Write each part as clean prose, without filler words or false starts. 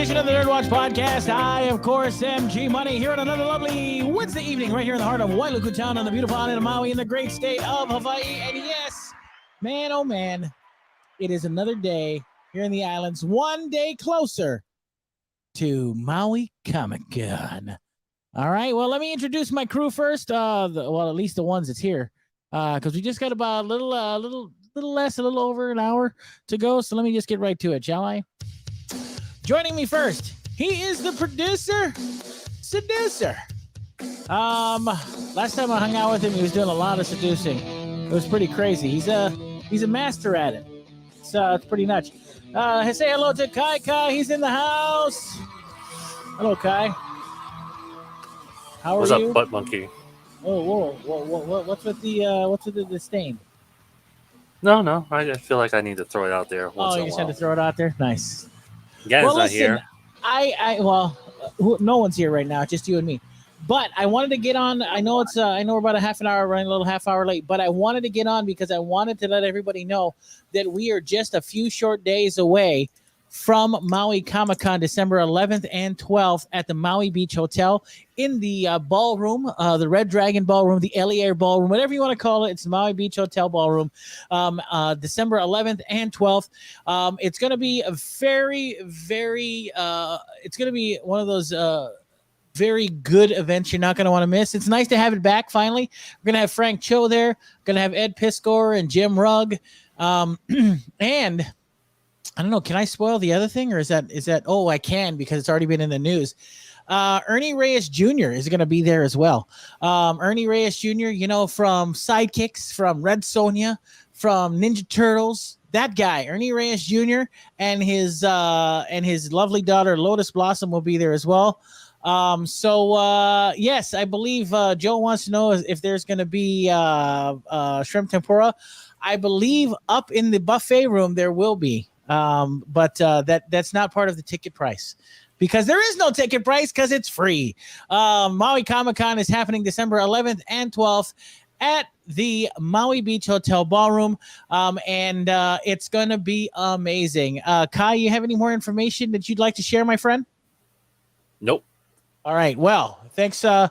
edition of the NERDWatch podcast. I, of course, am G Money here on another lovely Wednesday evening right here in the heart of Wailuku Town on the beautiful island of Maui in the great state of Hawaii. And yes, man, oh man, it is another day here in the islands, one day closer to Maui Comic-Con. All right, well, let me introduce my crew first. Well, at least the ones that's here, because we just got about a little over an hour to go. So let me just get right to it, shall I? Joining me first, he is the producer, seducer. Last time I hung out with him, he was doing a lot of seducing. It was pretty crazy. He's a master at it. It's pretty nuts. Say hello to Kai. Kai, he's in the house. Hello, Kai. How are you? What's up, butt monkey? Oh, whoa. What's with the stain? No. I just feel like I need to throw it out there. Oh, you just had to throw it out there? Nice. Gannon's not here. No one's here right now, just you and me. But I wanted to get on. I know we're about a half an hour, running a little half hour late, but I wanted to get on because I wanted to let everybody know that we are just a few short days away from Maui Comic-Con, December 11th and 12th at the Maui Beach Hotel in the ballroom, the Red Dragon Ballroom, the Elier Ballroom, whatever you want to call it. It's the Maui Beach Hotel Ballroom, December 11th and 12th. It's going to be a very, very, it's going to be one of those very good events you're not going to want to miss. It's nice to have it back finally. We're going to have Frank Cho there. We're going to have Ed Piscor and Jim Rugg. And I don't know. Can I spoil the other thing, or is that? Oh, I can because it's already been in the news. Ernie Reyes Jr. is going to be there as well. Ernie Reyes Jr., from Sidekicks, from Red Sonja, from Ninja Turtles. That guy, Ernie Reyes Jr. and his lovely daughter Lotus Blossom will be there as well. Yes, I believe Joe wants to know if there's going to be shrimp tempura. I believe up in the buffet room there will be. But that's not part of the ticket price because there is no ticket price because it's free. Maui Comic-Con is happening December 11th and 12th at the Maui Beach Hotel Ballroom. And it's going to be amazing. Kai, you have any more information that you'd like to share, my friend? Nope. All right. Well, thanks for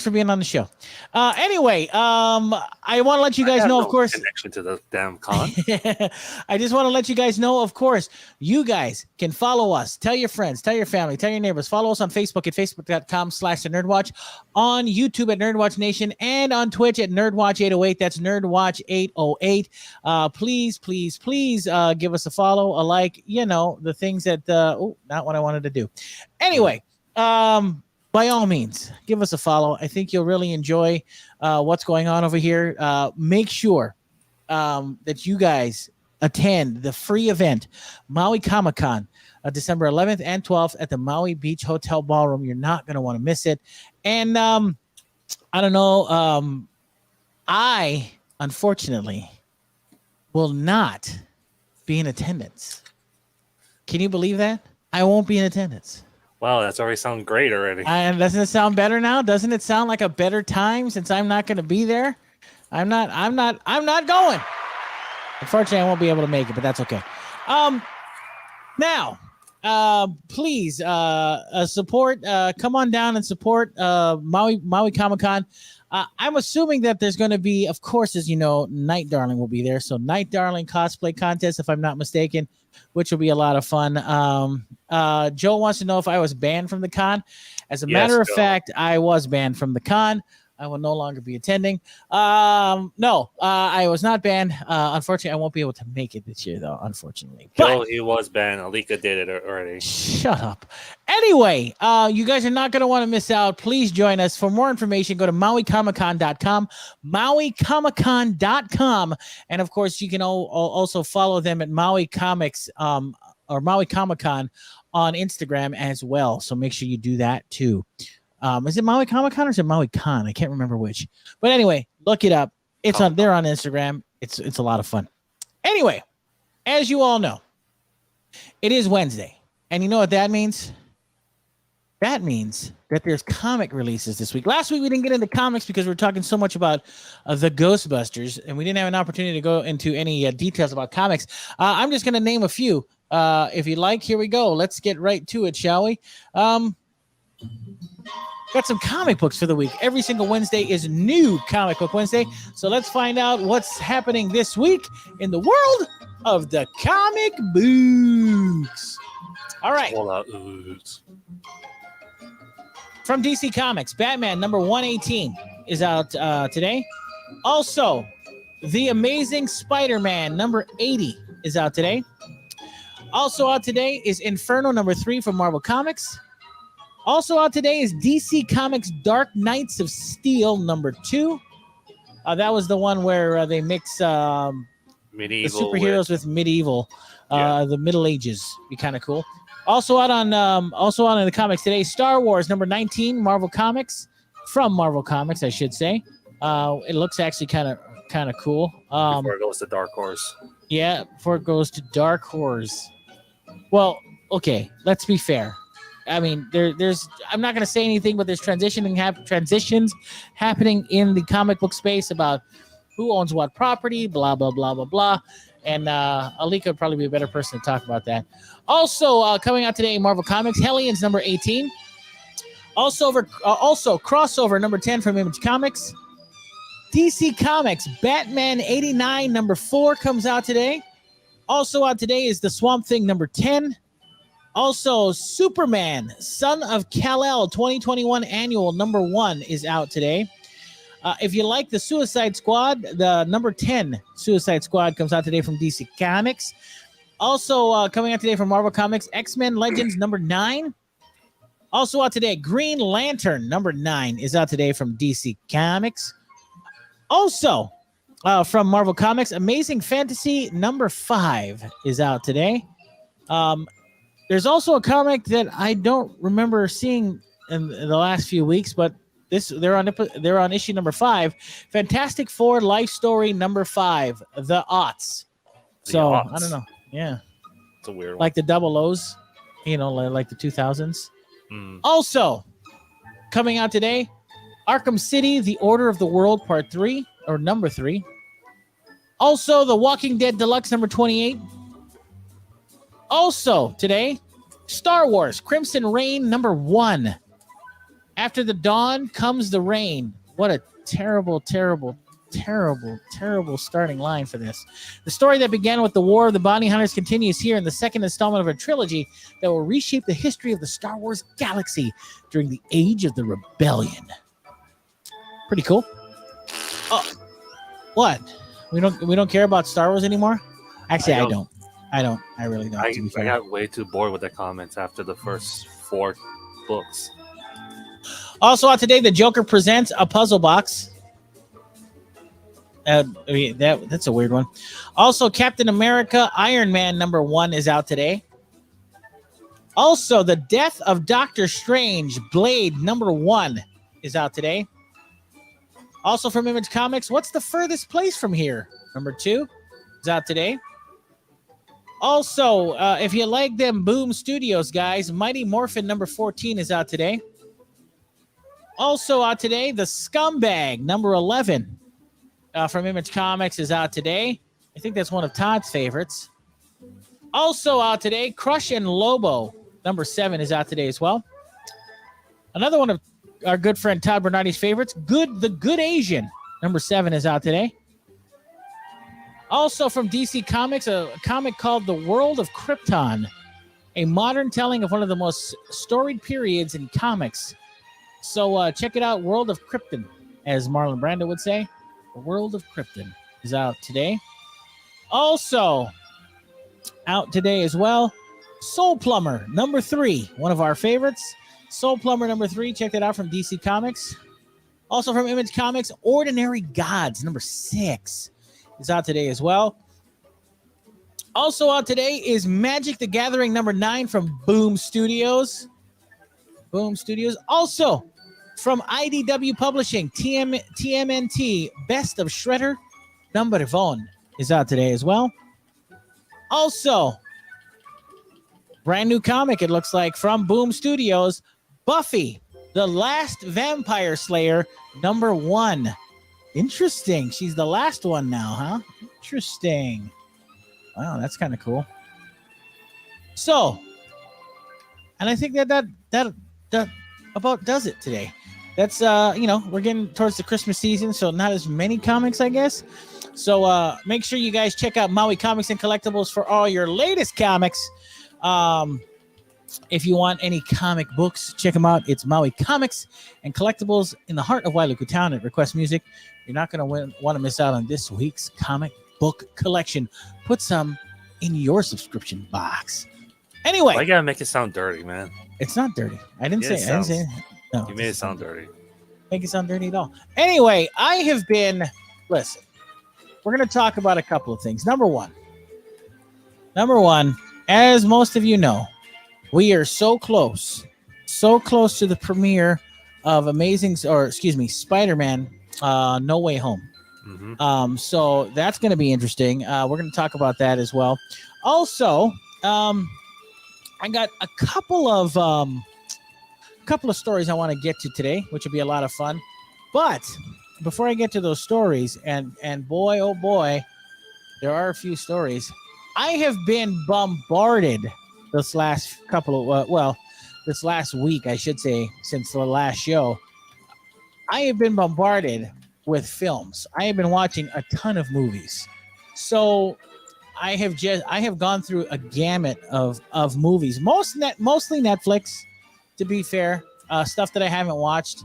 being on the show. Anyway, I want to let you guys know, of course, connection to the damn con. I just want to let you guys know, of course, you guys can follow us. Tell your friends, tell your family, tell your neighbors. Follow us on Facebook at facebook.com/NERDWatch, on YouTube at NERDWatch Nation, and on Twitch at NERDWatch 808. That's NERDWatch 808. Please give us a follow, a like, the things that, not what I wanted to do. Anyway, by all means, give us a follow. I think you'll really enjoy what's going on over here. Make sure that you guys attend the free event, Maui Comic-Con, December 11th and 12th at the Maui Beach Hotel Ballroom. You're not going to want to miss it. And I don't know. I, unfortunately, will not be in attendance. Can you believe that? I won't be in attendance. Wow, that's already sound great already. And doesn't it sound better now? Doesn't it sound like a better time since I'm not going to be there? I'm not going. Unfortunately, I won't be able to make it, but that's okay. Now, please support. Come on down and support Maui Comic-Con. I'm assuming that there's going to be, of course, as you know, Night Darling will be there. So Night Darling cosplay contest, if I'm not mistaken, which will be a lot of fun. Joe wants to know if I was banned from the con. As a matter of fact, I was banned from the con. I will no longer be attending. No, I was not banned. Unfortunately, I won't be able to make it this year, though, unfortunately. But he was banned. Alika did it already. Shut up. Anyway, you guys are not going to want to miss out. Please join us. For more information, go to MauiComicCon.com, MauiComicCon.com. And, of course, you can also follow them at Maui Comics or Maui Comic-Con on Instagram as well. So make sure you do that, too. Is it Maui Comic-Con or is it Maui Con? I can't remember which. But anyway, look it up. It's on. They're on Instagram. It's a lot of fun. Anyway, as you all know, it is Wednesday. And you know what that means? That means that there's comic releases this week. Last week, we didn't get into comics because we were talking so much about the Ghostbusters, and we didn't have an opportunity to go into any details about comics. I'm just going to name a few if you like, here we go. Let's get right to it, shall we? Got some comic books for the week. Every single Wednesday is New Comic Book Wednesday. So let's find out what's happening this week in the world of the comic books. All right. From DC Comics, Batman number 118 is out today. Also, The Amazing Spider-Man number 80 is out today. Also out today is Inferno number 3 from Marvel Comics. Also out today is DC Comics Dark Knights of Steel number 2. That was the one where they mix medieval the superheroes with medieval, the Middle Ages. Be kind of cool. Also out on in the comics today, Star Wars number 19, Marvel Comics, from Marvel Comics, I should say. It looks actually kind of cool. Before it goes to Dark Horse. Yeah, before it goes to Dark Horse. Well, okay, let's be fair. I mean, there's. I'm not going to say anything, but there's transitions happening in the comic book space about who owns what property, blah blah blah blah blah. And Alika would probably be a better person to talk about that. Also, coming out today in Marvel Comics, Hellions number 18. Also crossover number 10 from Image Comics. DC Comics Batman 89 number 4 comes out today. Also out today is the Swamp Thing number 10. Also, Superman, Son of Kal-El 2021 Annual number 1 is out today. If you like the Suicide Squad, the number 10 Suicide Squad comes out today from DC Comics. Also coming out today from Marvel Comics, X-Men Legends number 9. Also out today, Green Lantern number 9 is out today from DC Comics. Also from Marvel Comics, Amazing Fantasy number 5 is out today. There's also a comic that I don't remember seeing in the last few weeks, but they're on issue number 5, Fantastic Four Life Story number 5, The Aughts. So I don't know. Yeah, it's a weird one. Like the double O's, like the 2000s. Also coming out today, Arkham City: The Order of the World Part 3 or number 3. Also, The Walking Dead Deluxe number 28. Also today, Star Wars Crimson Reign number 1. After the dawn comes the rain. What a terrible, terrible, terrible, terrible starting line for this. The story that began with the War of the Bounty Hunters continues here in the second installment of a trilogy that will reshape the history of the Star Wars galaxy during the Age of the Rebellion. Pretty cool. Oh, what? We don't care about Star Wars anymore? Actually, I don't. I really don't. I got way too bored with the comments after the first 4 books. Also out today, the Joker presents a puzzle box. That's a weird one. Also, Captain America Iron Man number 1 is out today. Also, The Death of Doctor Strange Blade number 1 is out today. Also from Image Comics, What's the Furthest Place from Here? Number 2 is out today. Also, if you like them Boom Studios guys, Mighty Morphin number 14 is out today. Also out today, The Scumbag number 11 from Image Comics is out today. I think that's one of Todd's favorites. Also out today, Crush and Lobo number 7 is out today as well. Another one of our good friend Todd Bernardi's favorites, The Good Asian number 7 is out today. Also from DC Comics, a comic called The World of Krypton, a modern telling of one of the most storied periods in comics. So check it out, World of Krypton, as Marlon Brando would say. The World of Krypton is out today. Also out today as well, Soul Plumber number 3, one of our favorites. Soul Plumber number 3, check that out from DC Comics. Also from Image Comics, Ordinary Gods number 6 is out today as well. Also out today is Magic the Gathering number 9 from Boom Studios. Boom Studios. Also from IDW Publishing, TMNT Best of Shredder number 1 is out today as well. Also, brand new comic, it looks like, from Boom Studios, Buffy, The Last Vampire Slayer number 1. Interesting. She's the last one now, huh? Interesting. Wow, that's kind of cool. So, and I think that about does it today. That's we're getting towards the Christmas season, so not as many comics, I guess. So make sure you guys check out Maui Comics and Collectibles for all your latest comics. If you want any comic books, check them out. It's Maui Comics and Collectibles in the heart of Wailuku Town at Request Music. You're not going to want to miss out on this week's comic book collection. Put some in your subscription box. Anyway, Why you gotta make it sound dirty, man? it's not dirty. I didn't say it. No, You made it sound dirty. Make it sound dirty at all. Anyway, I have been. Listen, we're going to talk about a couple of things. Number one, as most of you know, we are so close to the premiere of Spider-Man No Way Home. Mm-hmm. So that's going to be interesting. We're going to talk about that as well. Also, I got a couple of stories I want to get to today, which will be a lot of fun. But before I get to those stories, and boy, oh boy, there are a few stories. I have been bombarded this last this last week, I should say, since the last show. I have been bombarded with films. I have been watching a ton of movies. So I have gone through a gamut of movies, mostly Netflix, to be fair, stuff that I haven't watched.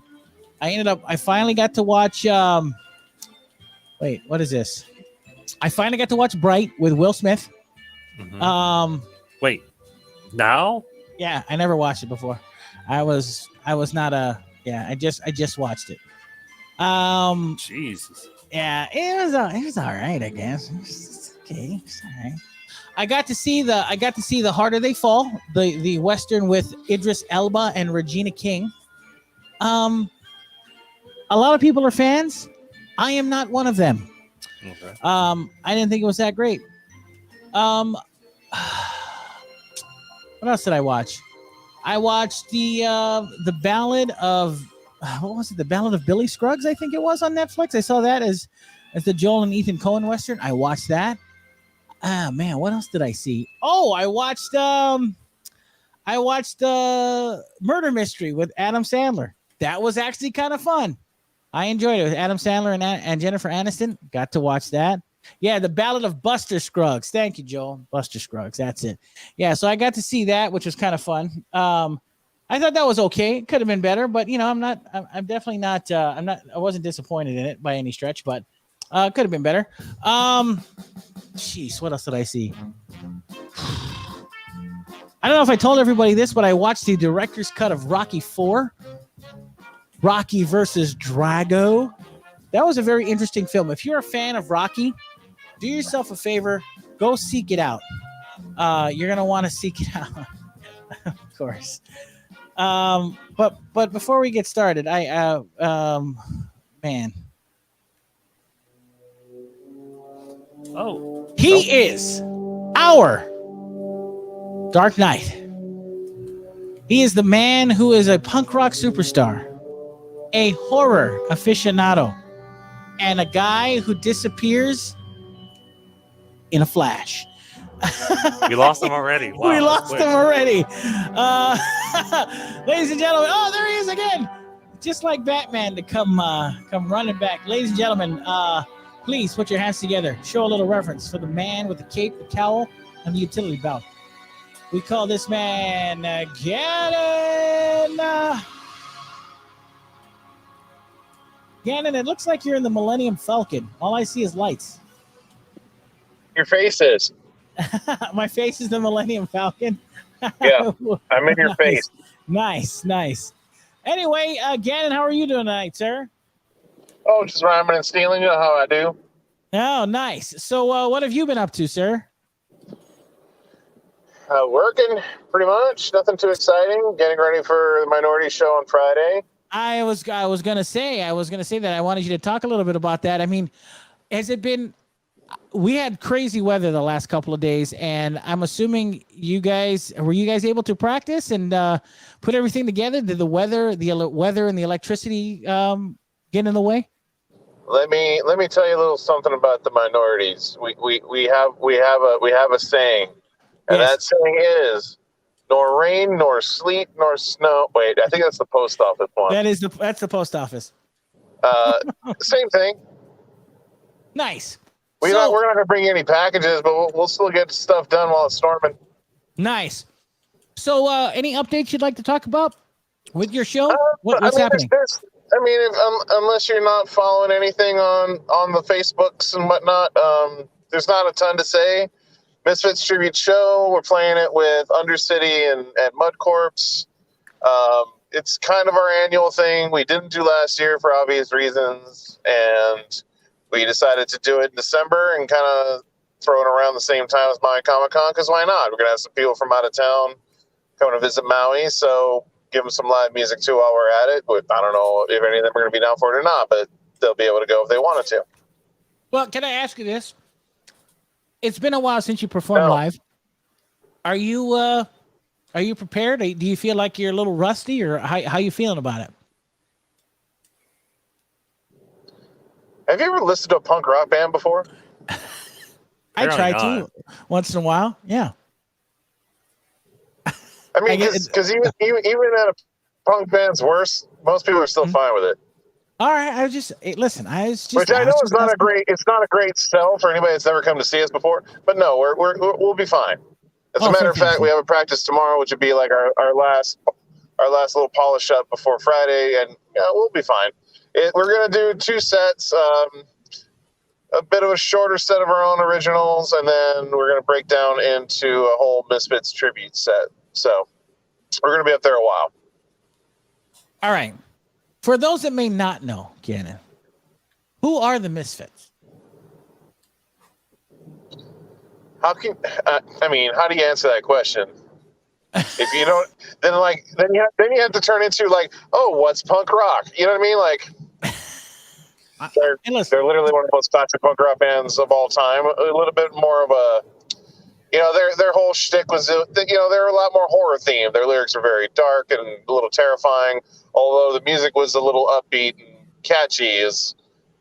I finally got to watch wait, what is this? I finally got to watch Bright with Will Smith. Mm-hmm. Wait, now? Yeah, I never watched it before. I was not I just watched it. Jesus. Yeah, it was all right, I guess. It's okay, it's all right. I got to see The Harder They Fall, the Western with Idris Elba and Regina King. A lot of people are fans. I am not one of them. Okay. I didn't think it was that great. What else did I watch? I watched the Ballad of what was it? The Ballad of Billy Scruggs, I think it was, on Netflix. I saw that as the Joel and Ethan Coen Western. I watched that. Ah, man, what else did I see? Oh, I watched Murder Mystery with Adam Sandler. That was actually kind of fun. I enjoyed it with Adam Sandler and Jennifer Aniston. Got to watch that. Yeah, the Ballad of Buster Scruggs. Thank you, Joel. Buster Scruggs. That's it. Yeah, so I got to see that, which was kind of fun. I thought that was okay. It could have been better, but I'm definitely not. I wasn't disappointed in it by any stretch, but could have been better. Jeez, what else did I see? I don't know if I told everybody this, but I watched the director's cut of Rocky IV, Rocky versus Drago. That was a very interesting film. If you're a fan of Rocky, do yourself a favor, go seek it out. You're gonna want to seek it out, of course. But before we get started, man. Oh, he is our Dark Knight. He is the man who is a punk rock superstar, a horror aficionado, and a guy who disappears in a flash. We lost him already. Wow, we lost him already. Ladies and gentlemen, oh, there he is again. Just like Batman to come running back. Ladies and gentlemen, please put your hands together. Show a little reverence for the man with the cape, the cowl, and the utility belt. We call this man Gannon. Gannon, it looks like you're in the Millennium Falcon. All I see is lights. Your face is. My face is the Millennium Falcon. Yeah, I'm in your face. Nice. Anyway, Gannon, how are you doing tonight, sir? Oh, just rhyming and stealing. You know how I do. Oh, nice. So what have you been up to, sir? Working, pretty much. Nothing too exciting. Getting ready for the Minority Show on Friday. I was gonna say that I wanted you to talk a little bit about that. I mean, has it been? We had crazy weather the last couple of days, and I'm assuming you guys were able to practice and put everything together? Did the weather and the electricity get in the way? Let me tell you a little something about the minorities. We have a saying. And Yes. that saying is, nor rain, nor sleet, nor snow. Wait, I think that's the post office one. That's the post office. Same thing. Nice. We're not going to bring any packages, but we'll still get stuff done while it's storming. Nice. So, any updates you'd like to talk about with your show? What's happening? Unless you're not following anything on the Facebooks and whatnot, there's not a ton to say. Misfits Tribute Show, we're playing it with Undercity and Mud Corpse. It's kind of our annual thing. We didn't do last year for obvious reasons, and we decided to do it in December and kind of throw it around the same time as Maui Comic-Con, because why not? We're going to have some people from out of town coming to visit Maui, so give them some live music too while we're at it. I don't know if any of them are going to be down for it or not, but they'll be able to go if they wanted to. Well, can I ask you this? It's been a while since you performed live. Are you prepared? Do you feel like you're a little rusty, or how you feeling about it? Have you ever listened to a punk rock band before? I try to once in a while. Yeah. I mean, because even at a punk band's worst, most people are still fine with it. All right, listen. Which I know is not a great sell for anybody that's never come to see us before. But no, we'll be fine. As a matter of fact, we have a practice tomorrow, which would be like our last little polish up before Friday, and we'll be fine. We're gonna do 2 sets, a bit of a shorter set of our own originals, and then we're gonna break down into a whole Misfits tribute set. So we're gonna be up there a while. All right. For those that may not know, Gannon, who are the Misfits? How do you answer that question? If you don't, then you have to turn into like, oh, what's punk rock? You know what I mean? Like, they're literally one of the most classic punk rock bands of all time. A little bit more of a, their whole shtick was, they're a lot more horror themed. Their lyrics are very dark and a little terrifying, although the music was a little upbeat and catchy. Is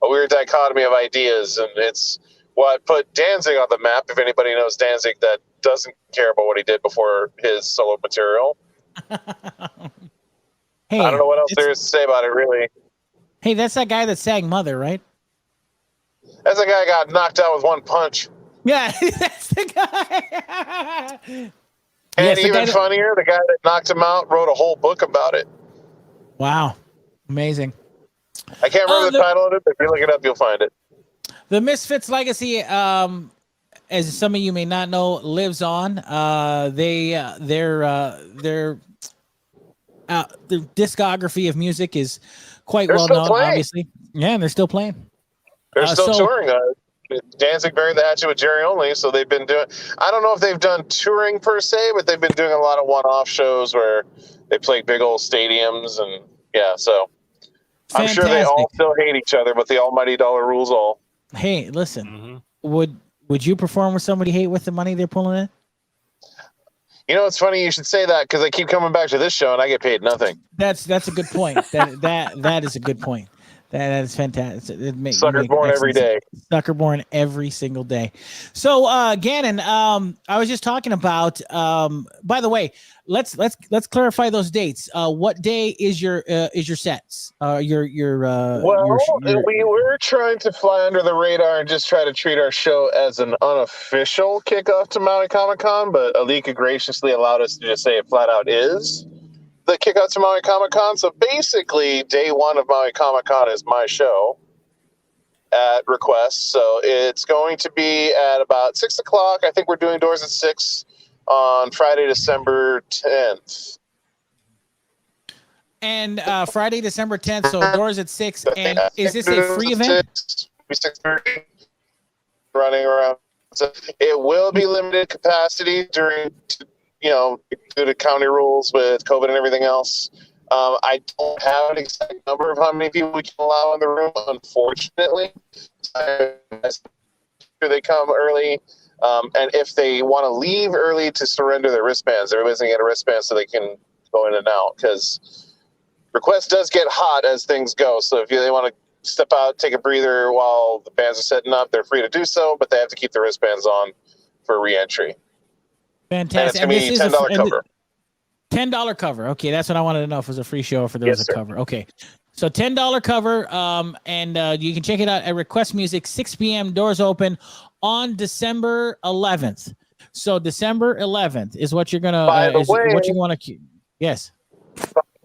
a weird dichotomy of ideas, and it's what put Danzig on the map. If anybody knows Danzig that doesn't care about what he did before his solo material. Hey, I don't know what else there is to say about it, really. Hey, that's that guy that sang Mother, right? That's the guy who got knocked out with one punch. Yeah, that's the guy. And even funnier, the guy that knocked him out wrote a whole book about it. Wow. Amazing. I can't remember the title of it, but if you look it up, you'll find it. The Misfits Legacy, as some of you may not know, lives on. Their discography of music is quite well known, obviously. Yeah, and they're still playing. They're still touring. Danzig buried the hatchet with Jerry only, so they've been doing. I don't know if they've done touring per se, but they've been doing a lot of one-off shows where they play big old stadiums, and so I'm sure they all still hate each other, but the almighty dollar rules all. Hey, listen, would you perform with somebody you hate with the money they're pulling in? It's funny you should say that, because I keep coming back to this show and I get paid nothing. That's a good point. that is a good point. That is fantastic. Sucker born every day. Sucker born every single day. So, Gannon, I was just talking about. By the way, let's clarify those dates. What day is your sets? We were trying to fly under the radar and just try to treat our show as an unofficial kickoff to Maui Comic-Con, but Alika graciously allowed us to just say it flat out is the kickoff to Maui Comic-Con. So basically, day one of Maui Comic-Con is my show at request. So it's going to be at about 6 o'clock. I think we're doing doors at 6 on Friday, December 10th. And Friday, December 10th. So doors at 6. And is this a free event? 6:30. Running around. So it will be limited capacity during. Due to county rules with COVID and everything else. I don't have an exact number of how many people we can allow in the room, unfortunately. They come early, and if they want to leave early to surrender their wristbands, everybody's going to get a wristband so they can go in and out, because request does get hot as things go. So if they want to step out, take a breather while the bands are setting up, they're free to do so, but they have to keep the wristbands on for re-entry. Fantastic. And it's going to be $10 cover. $10 cover. Okay, that's what I wanted to know if it was a free show or if there was a cover. Okay. So $10 cover, and you can check it out at Request Music, 6 p.m. Doors open on December 11th. So December 11th is what you're gonna. What you want to? Yes.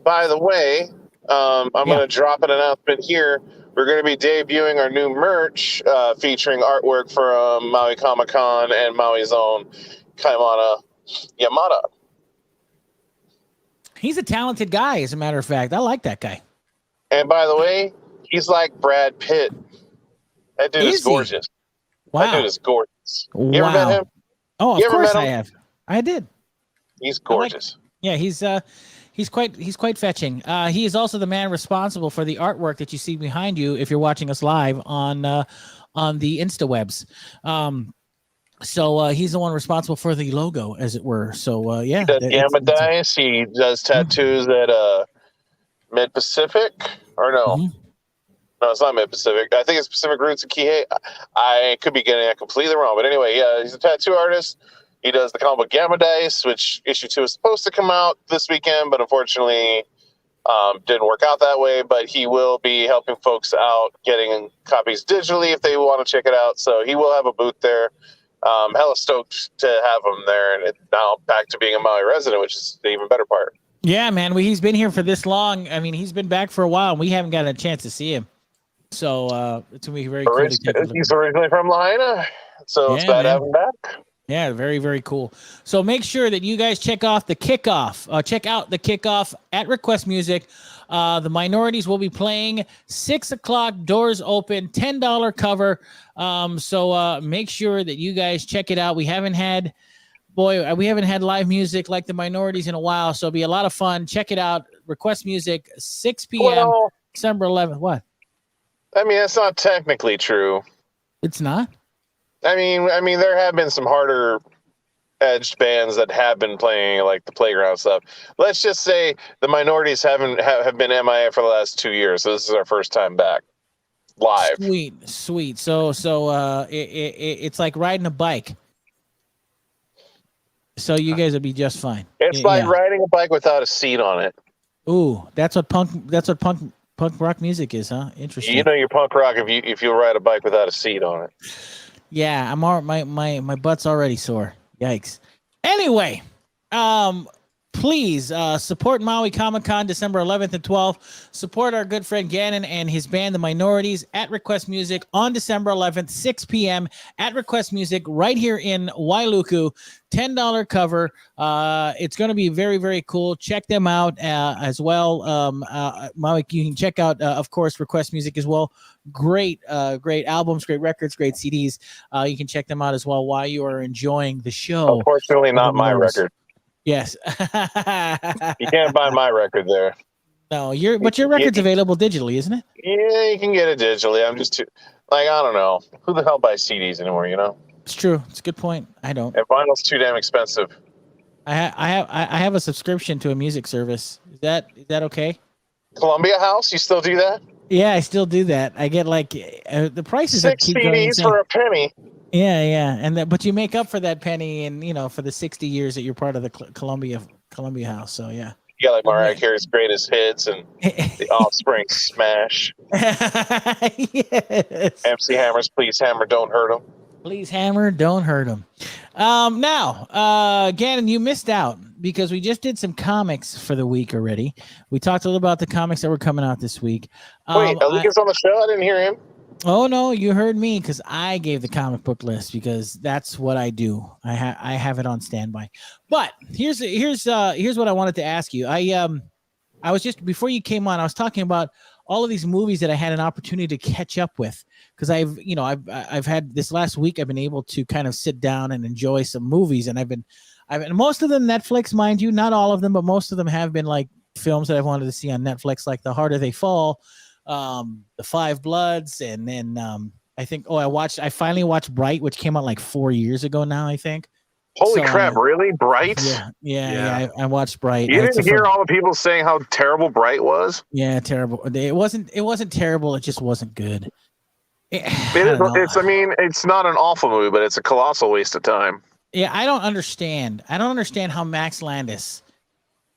By the way, I'm going to drop an announcement here. We're going to be debuting our new merch featuring artwork from Maui Comic-Con and Maui's own Kaimana Yamada. He's a talented guy, as a matter of fact. I like that guy. And by the way, he's like Brad Pitt. That dude is gorgeous. Wow. That dude is gorgeous. You ever met him? Oh, of course I have. I did. He's gorgeous. He's quite fetching. He is also the man responsible for the artwork that you see behind you if you're watching us live on the InstaWebs. So he's the one responsible for the logo, as it were. So yeah, he does Gamma Dice. He does tattoos at Mid Pacific, or no? Mm-hmm. No, it's not Mid Pacific. I think it's Pacific Roots in Kihei. I could be getting that completely wrong, but anyway, yeah, he's a tattoo artist. He does the comic book Gamma Dice, which issue 2 is supposed to come out this weekend, but unfortunately didn't work out that way. But he will be helping folks out getting copies digitally if they want to check it out. So he will have a booth there. Hella stoked to have him there, and now back to being a Maui resident, which is the even better part. Yeah, man. He's been here for this long. I mean, he's been back for a while, and we haven't gotten a chance to see him. So it's gonna be very cool. He's originally from Lahaina, so it's glad to have him back. Yeah, very, very cool. So make sure that you guys check out the kickoff at Request Music. The Minorities will be playing 6 o'clock, doors open, $10 cover. So make sure that you guys check it out. We haven't had live music like the Minorities in a while, so it'll be a lot of fun. Check it out. Request Music, 6 p.m. December 11th. What? I mean, that's not technically true. It's not? I mean, there have been some harder edged bands that have been playing like the playground stuff. Let's just say the Minorities have been MIA for the last 2 years. So this is our first time back live. Sweet. So it's like riding a bike. So you guys will be just fine. It's like riding a bike without a seat on it. Ooh, that's what punk rock music is, huh? Interesting. You know you're punk rock if you ride a bike without a seat on it. Yeah, my butt's already sore. Yikes. Anyway, please support Maui Comic-Con December 11th and 12th. Support our good friend Gannon and his band, The Minorities, at Request Music on December 11th, 6 p.m. at Request Music right here in Wailuku. $10 cover. It's going to be very, very cool. Check them out as well. Maui, you can check out, of course, Request Music as well. Great albums, great records, great CDs. You can check them out as well while you are enjoying the show. Unfortunately, not my record. Yes. You can't buy my record there. No, your record's available digitally, isn't it? Yeah, you can get it digitally. I'm just too, I don't know. Who the hell buys CDs anymore, you know? It's true. It's a good point. I don't. And vinyl's too damn expensive. I have a subscription to a music service. Is that okay? Columbia House, you still do that? Yeah, I still do that. I get like the prices 6 CDs for a penny. Yeah, and but you make up for that penny, and for the 60 years that you're part of the Columbia House. So yeah. You got like Mariah Carey's greatest hits and the Offspring Smash. Yes. MC Hammer's Please Hammer, Don't Hurt 'Em. Please Hammer, Don't Hurt 'Em. Now, Gannon, you missed out because we just did some comics for the week already. We talked a little about the comics that were coming out this week. Wait, Alika's on the show? I didn't hear him. Oh no, you heard me because I gave the comic book list because that's what I do. I have it on standby. But here's what I wanted to ask you. I was just before you came on, I was talking about all of these movies that I had an opportunity to catch up with because I've had this last week. I've been able to kind of sit down and enjoy some movies, and I've been most of them Netflix, mind you, not all of them, but most of them have been like films that I wanted to see on Netflix, like The Harder They Fall. The Five Bloods, and then I think I finally watched Bright, which came out like 4 years ago now, I think. Holy crap, really? Bright? Yeah, I watched Bright. You didn't hear all the people saying how terrible Bright was? Yeah, terrible. It wasn't terrible, it just wasn't good. It's not an awful movie, but it's a colossal waste of time. Yeah, I don't understand. I don't understand how Max Landis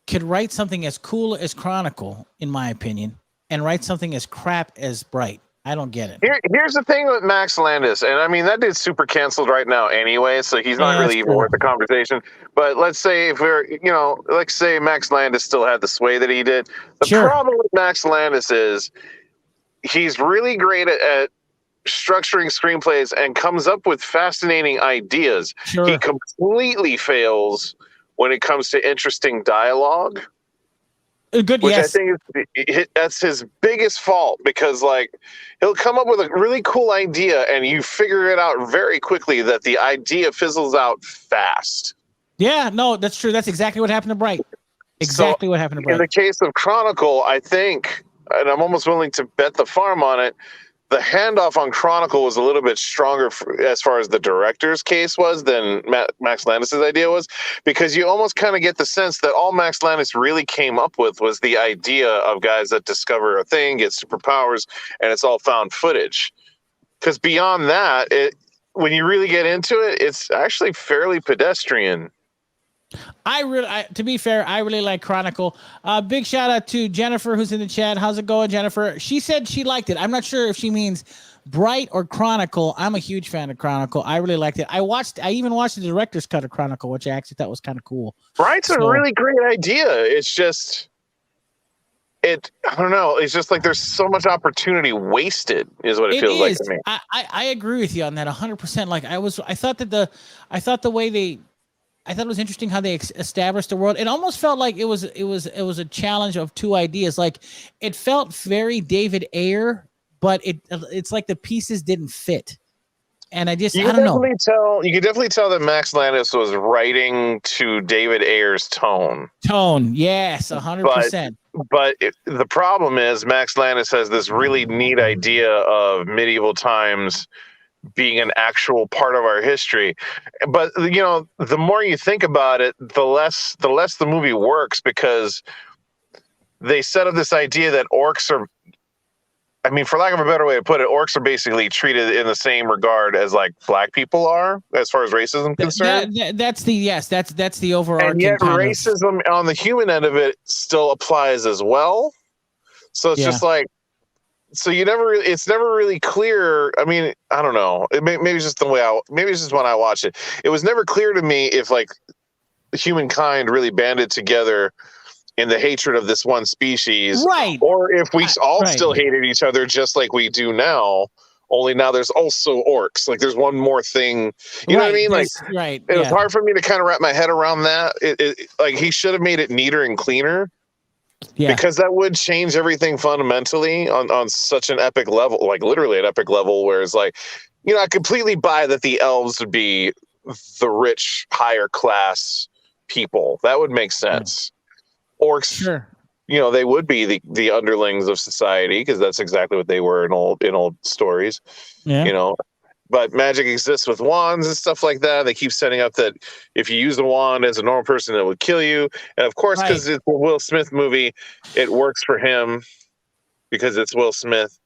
could write something as cool as Chronicle, in my opinion, and write something as crap as Bright. I don't get it. Here's the thing with Max Landis, and I mean that dude's super canceled right now anyway, so he's not really even worth the conversation. But let's say let's say Max Landis still had the sway that he did. The problem with Max Landis is he's really great at structuring screenplays and comes up with fascinating ideas. Sure. He completely fails when it comes to interesting dialogue. Good, which yes. I think that's his biggest fault, because like he'll come up with a really cool idea and you figure it out very quickly that the idea fizzles out fast. Yeah, no, that's true. That's exactly what happened to Bright. Exactly what happened to Bright. In the case of Chronicle, I think, and I'm almost willing to bet the farm on it, the handoff on Chronicle was a little bit stronger as far as the director's case was than Max Landis' idea was, because you almost kind of get the sense that all Max Landis really came up with was the idea of guys that discover a thing, get superpowers, and it's all found footage. Because beyond that, when you really get into it, it's actually fairly pedestrian. To be fair, I really like Chronicle. Big shout out to Jennifer, who's in the chat. How's it going, Jennifer? She said she liked it. I'm not sure if she means Bright or Chronicle. I'm a huge fan of Chronicle. I really liked it. I even watched the director's cut of Chronicle, which I actually thought was kind of cool. Bright's a really great idea. It's just, I don't know. It's just like there's so much opportunity wasted, is what it feels like to me. I agree with you on that 100%. Like I thought it was interesting how they established the world. It almost felt like it was a challenge of two ideas. Like it felt very David Ayer, but it's like the pieces didn't fit. And I don't know. You could definitely tell that Max Landis was writing to David Ayer's tone. Yes, 100%. But the problem is Max Landis has this really neat idea of medieval times being an actual part of our history. But the more you think about it, the less the movie works, because they set up this idea that orcs are, I mean, for lack of a better way to put it, orcs are basically treated in the same regard as like black people are as far as racism is concerned. That's the overarching. And yet racism on the human end of it still applies as well. So it's just like, so it's never really clear. I mean, I don't know. Maybe it's just maybe it's just when I watch it. It was never clear to me if like humankind really banded together in the hatred of this one species, right? Or if we all still hated each other just like we do now. Only now there's also orcs. Like there's one more thing. You know what I mean? Like, it was hard for me to kind of wrap my head around that. Like he should have made it neater and cleaner. Yeah. Because that would change everything fundamentally on such an epic level, like literally an epic level, where it's like, I completely buy that the elves would be the rich, higher class people. That would make sense. Orcs, sure. They would be the underlings of society, because that's exactly what they were in old stories. Yeah. But magic exists with wands and stuff like that. They keep setting up that if you use a wand as a normal person, it would kill you. And of course, because it's a Will Smith movie, it works for him because it's Will Smith.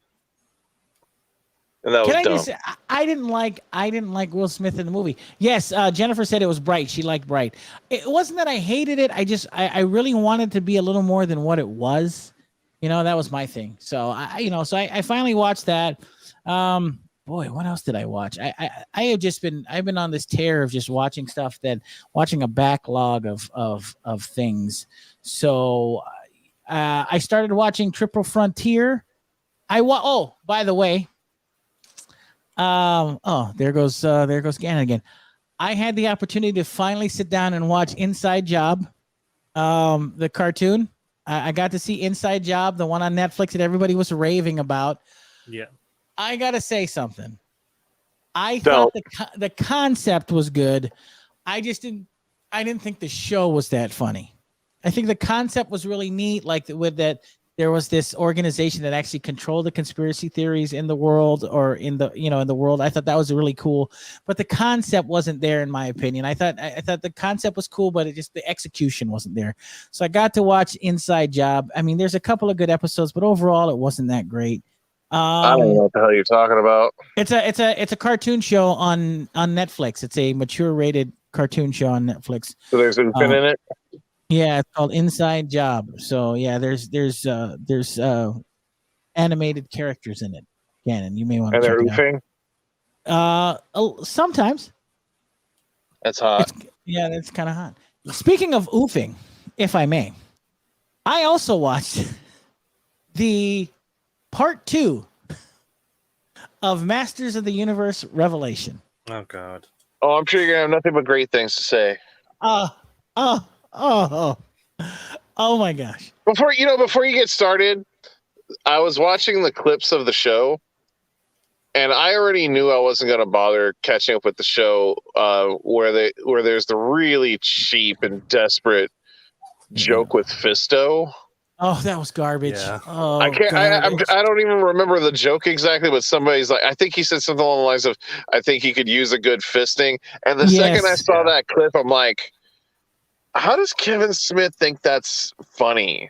And that was dumb. I didn't like Will Smith in the movie. Yes, Jennifer said it was Bright. She liked Bright. It wasn't that I hated it. I really wanted to be a little more than what it was. That was my thing. So I finally watched that. Boy, what else did I watch? I've been on this tear of just watching watching a backlog of things. So I started watching Triple Frontier. By the way, there goes Gannon again. I had the opportunity to finally sit down and watch Inside Job, the cartoon. I got to see Inside Job, the one on Netflix that everybody was raving about. Yeah. I gotta say something. I thought the concept was good. I didn't think the show was that funny. I think the concept was really neat. Like with that, there was this organization that actually controlled the conspiracy theories in the world, or in the world. I thought that was really cool, but the concept wasn't there, in my opinion. I thought the concept was cool, but the execution wasn't there. So I got to watch Inside Job. I mean, there's a couple of good episodes, but overall, it wasn't that great. I don't know what the hell you're talking about. It's a cartoon show on Netflix. It's a mature rated cartoon show on Netflix. So there's Ufin in it. Yeah, it's called Inside Job. So yeah, there's animated characters in it. Gannon, you may want to And check they're it oofing. out. Sometimes. That's hot. That's kind of hot. Speaking of oofing, if I may, I also watched the part 2 of Masters of the Universe Revelation. Oh God. Oh, I'm sure you're gonna have nothing but great things to say. Oh my gosh. Before you get started, I was watching the clips of the show, and I already knew I wasn't going to bother catching up with the show where there's the really cheap and desperate joke with Fisto. Oh, that was garbage. Yeah. Oh, I can't. I don't even remember the joke exactly, but somebody's like, I think he said something along the lines of, "I think he could use a good fisting." And the second I saw that clip, I'm like, how does Kevin Smith think that's funny?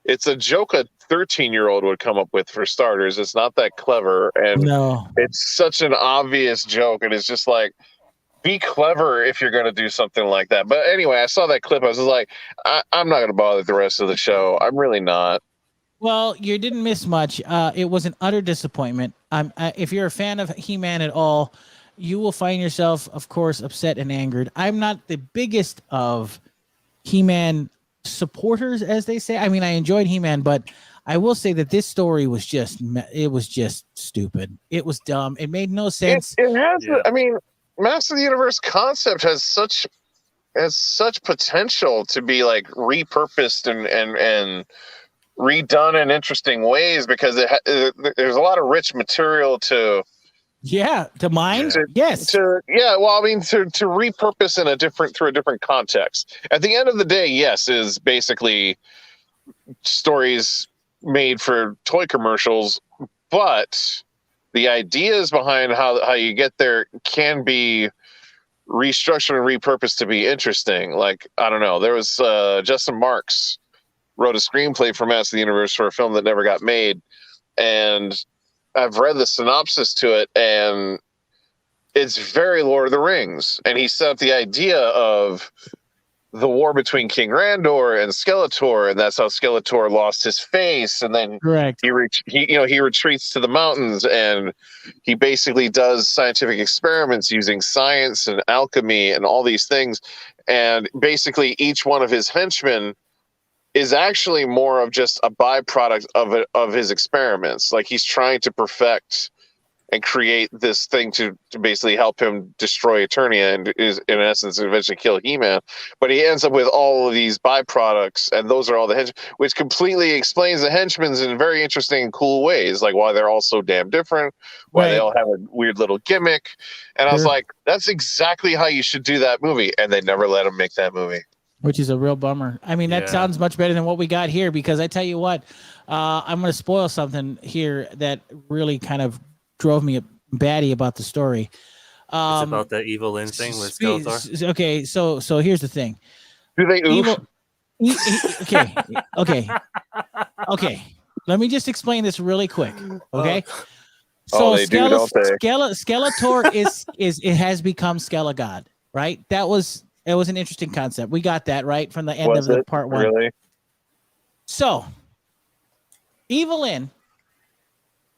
It's a joke a 13-year-old would come up with, for starters. It's not that clever, and it's such an obvious joke, and it's just like, be clever if you're going to do something like that. But anyway, I saw that clip. I was just like, I'm not going to bother the rest of the show. I'm really not. Well, you didn't miss much. It was an utter disappointment. If you're a fan of He-Man at all, you will find yourself, of course, upset and angered. I'm not the biggest of He-Man supporters, as they say. I mean, I enjoyed He-Man, but I will say that this story was just stupid. It was dumb. It made no sense. It has. Yeah. I mean, Master of the Universe concept has such potential to be like repurposed and redone in interesting ways, because there's a lot of rich material to mine. To repurpose through a different context. At the end of the day, yes, is basically stories made for toy commercials, but the ideas behind how you get there can be restructured and repurposed to be interesting. Like, I don't know, there was Justin Marks wrote a screenplay for Master of the Universe for a film that never got made, and I've read the synopsis to it, and it's very Lord of the Rings. And he set up the idea of the war between King Randor and Skeletor, and that's how Skeletor lost his face. And then he retreats to the mountains, and he basically does scientific experiments using science and alchemy and all these things. And basically each one of his henchmen is actually more of just a byproduct of his experiments. Like, he's trying to perfect and create this thing to basically help him destroy Eternia and is, in essence, eventually kill He-Man. But he ends up with all of these byproducts, and those are all the henchmen, which completely explains the henchmen in very interesting and cool ways, like why they're all so damn different, why they all have a weird little gimmick. And I was like, that's exactly how you should do that movie. And they never let him make that movie. Which is a real bummer. I mean, that sounds much better than what we got here, because I tell you what, I'm going to spoil something here that really kind of drove me a batty about the story. It's about that evil Lynn thing with Skeletor. Okay, so here's the thing. Do they oof? Okay. Let me just explain this really quick. Okay. Skeletor is has become Skelegod, right? That was an interesting concept. We got that right from the end of the part 1. Really? So, Evelyn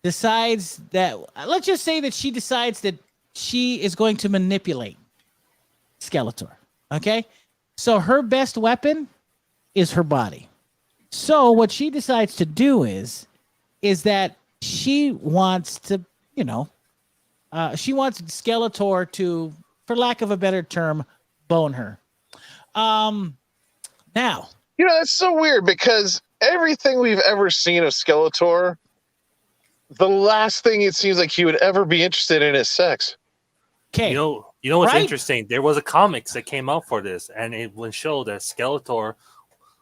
decides that, let's just say that she decides that she is going to manipulate Skeletor. Okay? So her best weapon is her body. So what she decides to do is that she wants to, she wants Skeletor to, for lack of a better term, bone her. Now, it's so weird, because everything we've ever seen of Skeletor, the last thing it seems like he would ever be interested in is sex. Okay. You know what's interesting? There was a comics that came out for this, and it would show that Skeletor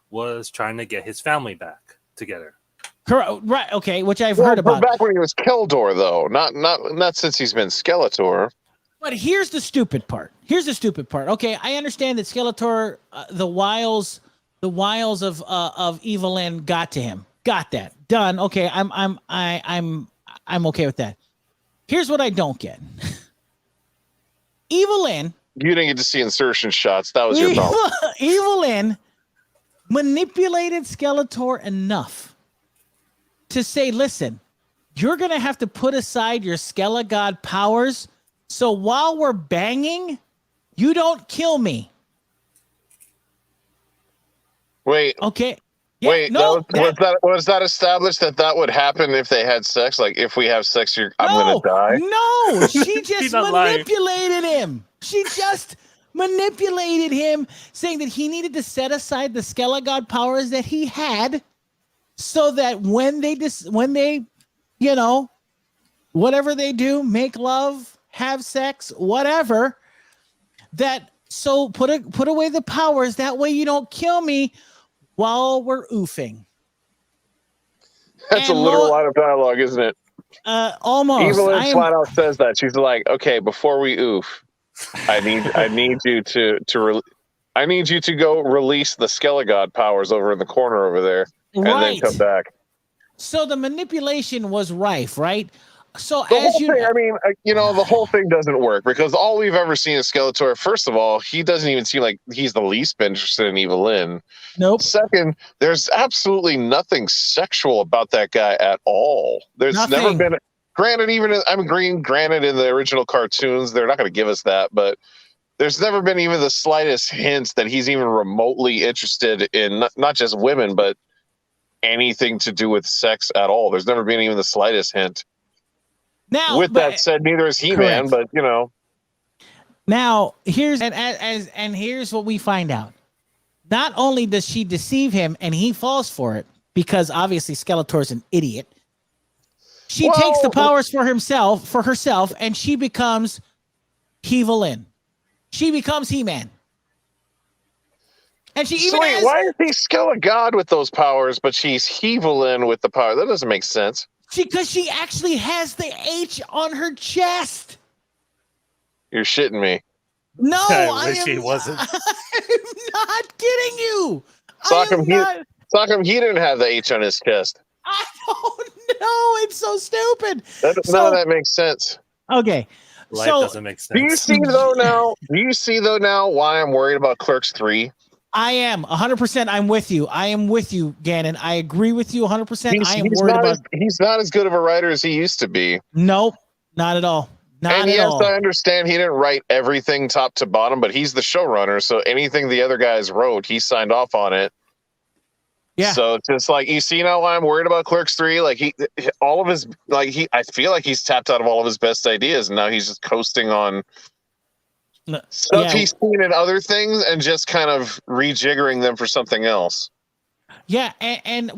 was trying to get his family back together. Right. Okay. Which I've heard about. Back when he was Keldor, though, not since he's been Skeletor. But here's the stupid part. Okay, I understand that Skeletor, the wiles of Evelyn got to him. Got that done. Okay, I'm okay with that. Here's what I don't get. Evelyn. You didn't get to see insertion shots. That was your problem. Evelyn manipulated Skeletor enough to say, listen, you're going to have to put aside your Skelegod powers. So while we're banging, you don't kill me. Wait. Okay. Yeah, Wait, no, was that established that would happen if they had sex? Like, if we have sex, I'm going to die? No, she just not lying. manipulated him. She just manipulated him, saying that he needed to set aside the Skelegod powers that he had so that when they, you know, whatever they do, make love, have sex, whatever, so put away the powers. That way you don't kill me while we're oofing. That's a literal line of dialogue, isn't it? Almost. Evelyn flat out says that. She's like, okay, before we oof, I need you I need you to go release the Skelegod powers over in the corner over there, and then come back. So the manipulation was rife, right? So the whole thing doesn't work because all we've ever seen is Skeletor. First of all, he doesn't even seem like he's the least bit interested in Evelyn. Nope. Second, there's absolutely nothing sexual about that guy at all. There's never been. Granted, granted in the original cartoons, they're not going to give us that, but there's never been even the slightest hint that he's even remotely interested in not just women, but anything to do with sex at all. There's never been even the slightest hint. Now, with that said, neither is He-Man, but you know. Now, here's what we find out. Not only does she deceive him and he falls for it, because obviously Skeletor's an idiot. She takes the powers for herself, and she becomes Evelyn. She becomes He-Man. And she even why is he Skelegod with those powers, but she's Evelyn with the power? That doesn't make sense. Because she actually has the H on her chest. You're shitting me. No, I wish he wasn't. I'm not kidding you. How come he didn't have the H on his chest? I don't know. It's so stupid. None of that makes sense. Okay. Life doesn't make sense. Do you see though now why I'm worried about Clerks 3? I am 100%. I'm with you. I am with you, Gannon. I agree with you 100%. He's not as good of a writer as he used to be. Nope, not at all. I understand he didn't write everything top to bottom, but he's the showrunner, so anything the other guys wrote, he signed off on it. Yeah. So it's just like, you see now why I'm worried about Clerks 3? Like I feel like he's tapped out of all of his best ideas, and now he's just coasting on stuff he's seen in other things and just kind of rejiggering them for something else. Yeah, and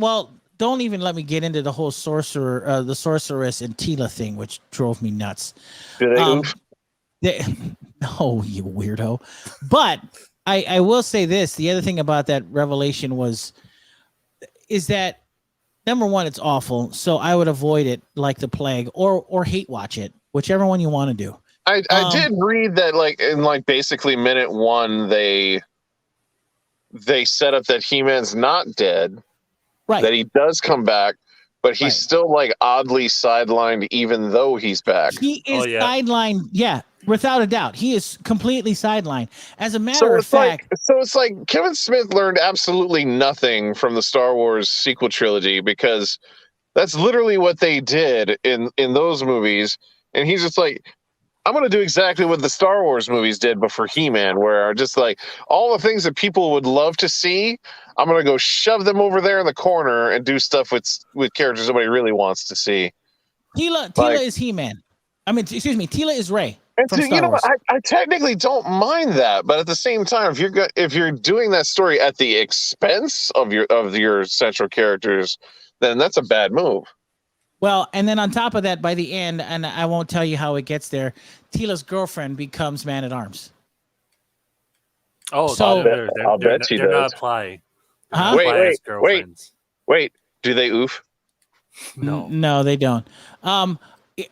don't even let me get into the whole sorcerer, the sorceress and Tila thing, which drove me nuts. Do they oof? No, you weirdo. But I will say this: the other thing about that revelation is that number one, it's awful. So I would avoid it like the plague, or hate watch it, whichever one you want to do. I did read that in basically minute 1 they set up that He-Man's not dead, right? That he does come back, but he's still oddly sidelined even though he's back. He is sidelined, without a doubt. He is completely sidelined. As a matter of fact, it's like Kevin Smith learned absolutely nothing from the Star Wars sequel trilogy, because that's literally what they did in those movies, and he's just like, I'm going to do exactly what the Star Wars movies did before He-Man, where just all the things that people would love to see, I'm going to go shove them over there in the corner and do stuff with characters nobody really wants to see. Tila is He-Man. Tila is Rey. And I technically don't mind that, but at the same time, if you're doing that story at the expense of your central characters, then that's a bad move. Well, and then on top of that, by the end, and I won't tell you how it gets there, Tila's girlfriend becomes Man-at-Arms. Oh, so I'll bet she does. They're not applying. Huh? Wait. Do they oof? No, they don't.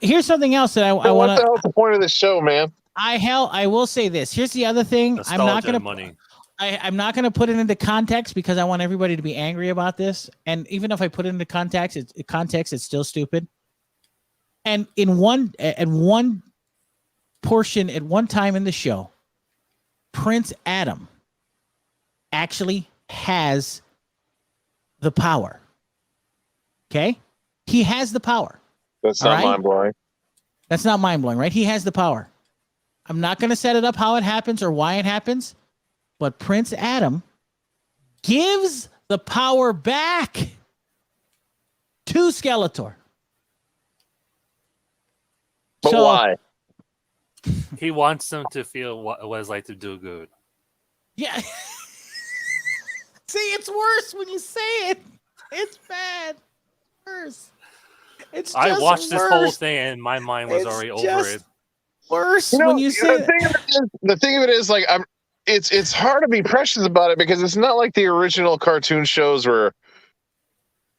Here's something else that I want to. What the hell's the point of this show, man? I will say this. Here's the other thing. Nostalgia I'm not going to put it into context because I want everybody to be angry about this. And even if I put it into context, it's still stupid. And in one portion at one time in the show, Prince Adam actually has the power. Okay? He has the power. That's not mind-blowing. That's not mind-blowing, right? He has the power. I'm not going to set it up how it happens or why it happens, but Prince Adam gives the power back to Skeletor. But why? He wants them to feel what it was like to do good. Yeah. See, it's worse when you say it. It's bad. Worse. It's just I watched this whole worse. thing and my mind was already over it. Worse when you say the thing of it is like it's hard to be precious about it because it's not like the original cartoon shows were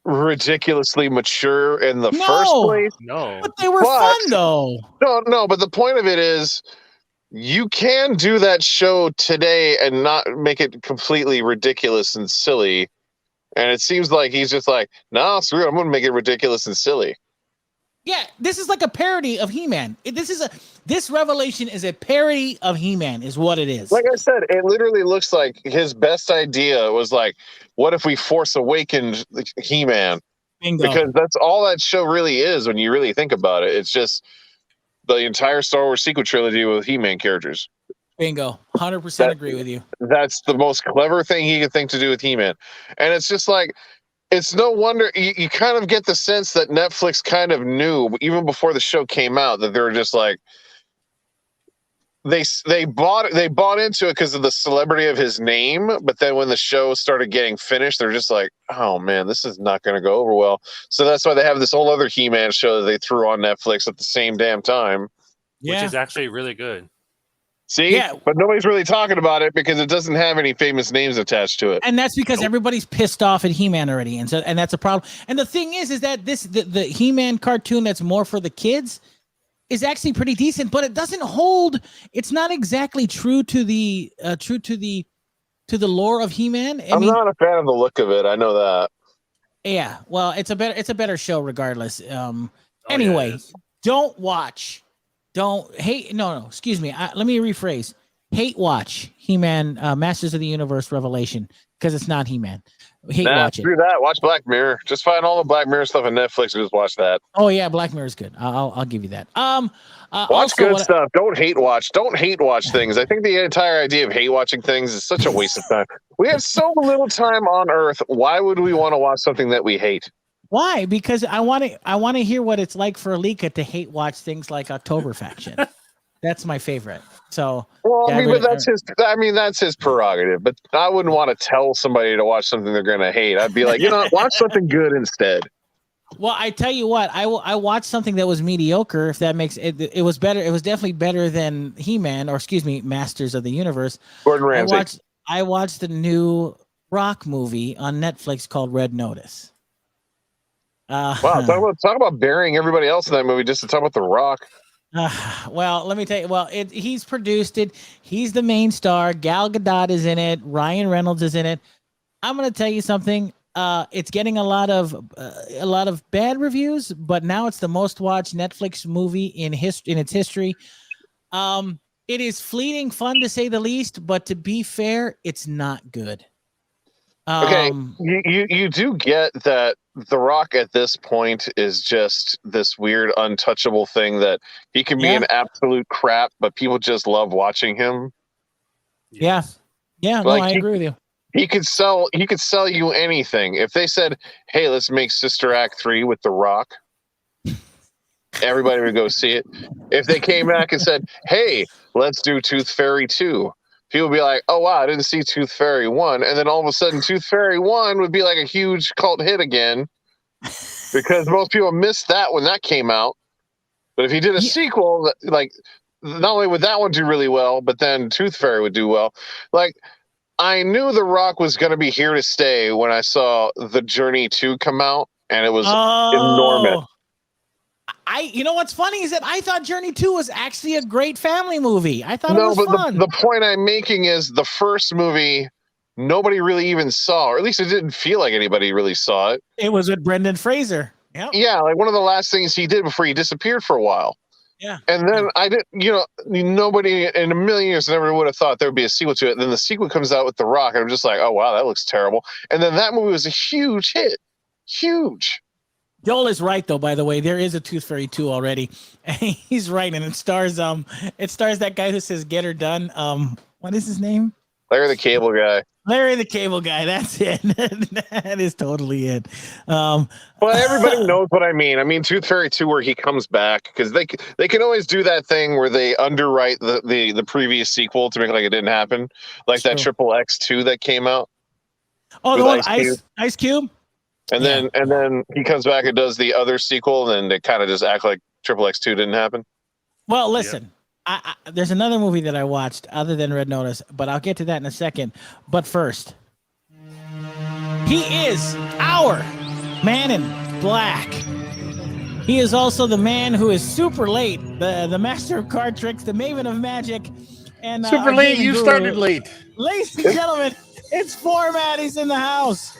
ridiculously mature in the first place. No. But they were fun though. No, but the point of it is you can do that show today and not make it completely ridiculous and silly. And it seems like he's just like, nah, screw it, I'm going to make it ridiculous and silly. Yeah, this is like a parody of He-Man. This revelation is a parody of He-Man, is what it is. Like I said, it literally looks like his best idea was like, what if we Force Awakened He-Man? Bingo. Because that's all that show really is when you really think about it. It's just the entire Star Wars sequel trilogy with He-Man characters. Bingo. 100% agree with you. That's the most clever thing he could think to do with He-Man. And it's just like, it's no wonder you kind of get the sense that Netflix kind of knew even before the show came out that they were just like they bought into it because of the celebrity of his name, but then when the show started getting finished, they're just like, oh man, this is not going to go over well. So that's why they have this whole other He-Man show that they threw on Netflix at the same damn time, which is actually really good. See, but nobody's really talking about it because it doesn't have any famous names attached to it. And that's because everybody's pissed off at He-Man already, and that's a problem. And the thing is that the He-Man cartoon that's more for the kids is actually pretty decent, but it doesn't hold. It's not exactly true to the lore of He-Man. I'm not a fan of the look of it. I know that. Yeah, well, it's a better show regardless. Anyway, don't watch. Don't hate. No, excuse me. Let me rephrase. Hate watch He-Man, Masters of the Universe Revelation, because it's not He-Man. Watch it. Do that. Watch Black Mirror. Just find all the Black Mirror stuff on Netflix and just watch that. Oh yeah, Black Mirror is good. I'll give you that. Watch good stuff. Don't hate watch. Don't hate watch things. I think the entire idea of hate watching things is such a waste of time. We have so little time on Earth. Why would we want to watch something that we hate? Why? Because I want to hear what it's like for Alika to hate watch things like October Faction. That's my favorite. So, well, but that's his prerogative. But I wouldn't want to tell somebody to watch something they're going to hate. I'd be like, watch something good instead. Well, I tell you what, I watched something that was mediocre. If that makes it, it was better. It was definitely better than He-Man, or excuse me, Masters of the Universe. Gordon Ramsay. I watched the new Rock movie on Netflix called Red Notice. Wow, talk about burying everybody else in that movie just to talk about The Rock. Well, let me tell you. Well, he's produced it. He's the main star. Gal Gadot is in it. Ryan Reynolds is in it. I'm going to tell you something. It's getting a lot of bad reviews, but now it's the most watched Netflix movie in its history. It is fleeting fun to say the least, but to be fair, it's not good. Okay, you do get that The Rock at this point is just this weird untouchable thing that he can be an absolute crap, but people just love watching him. Yes. Yeah, I agree with you. He could sell you anything. If they said, "Hey, let's make Sister Act 3 with The Rock," everybody would go see it. If they came back and said, "Hey, let's do Tooth Fairy 2," people would be like, "Oh wow, I didn't see Tooth Fairy 1," and then all of a sudden, Tooth Fairy 1 would be like a huge cult hit again, because most people missed that when that came out. But if he did a sequel, like, not only would that one do really well, but then Tooth Fairy would do well. Like, I knew The Rock was going to be here to stay when I saw The Journey 2 come out, and it was enormous. You know what's funny is that I thought Journey 2 was actually a great family movie. I thought it was fun. The point I'm making is the first movie nobody really even saw, or at least it didn't feel like anybody really saw it. It was with Brendan Fraser. Yep. Yeah, like one of the last things he did before he disappeared for a while. Yeah. And then I didn't, nobody in a million years never would have thought there would be a sequel to it. Then the sequel comes out with The Rock, and I'm just like, oh wow, that looks terrible. And then that movie was a huge hit, huge. Joel is right though. By the way, there is a Tooth Fairy 2 already. He's right, and it stars that guy who says "Get Her Done." What is his name? Larry the Cable Guy. Larry the Cable Guy. That's it. That is totally it. Well, everybody knows what I mean. I mean, Tooth Fairy 2, where he comes back, because they can always do that thing where they underwrite the previous sequel to make it like it didn't happen, like that Triple X2 that came out. Oh, the one Ice Cube. And then he comes back and does the other sequel, and they kind of just act like Triple X2 didn't happen. Well, listen, there's another movie that I watched other than Red Notice, but I'll get to that in a second. But first, he is our man in black. He is also the man who is super late, the master of card tricks, the maven of magic, and super late. You started late, ladies and gentlemen. It's Phormat. He's in the house.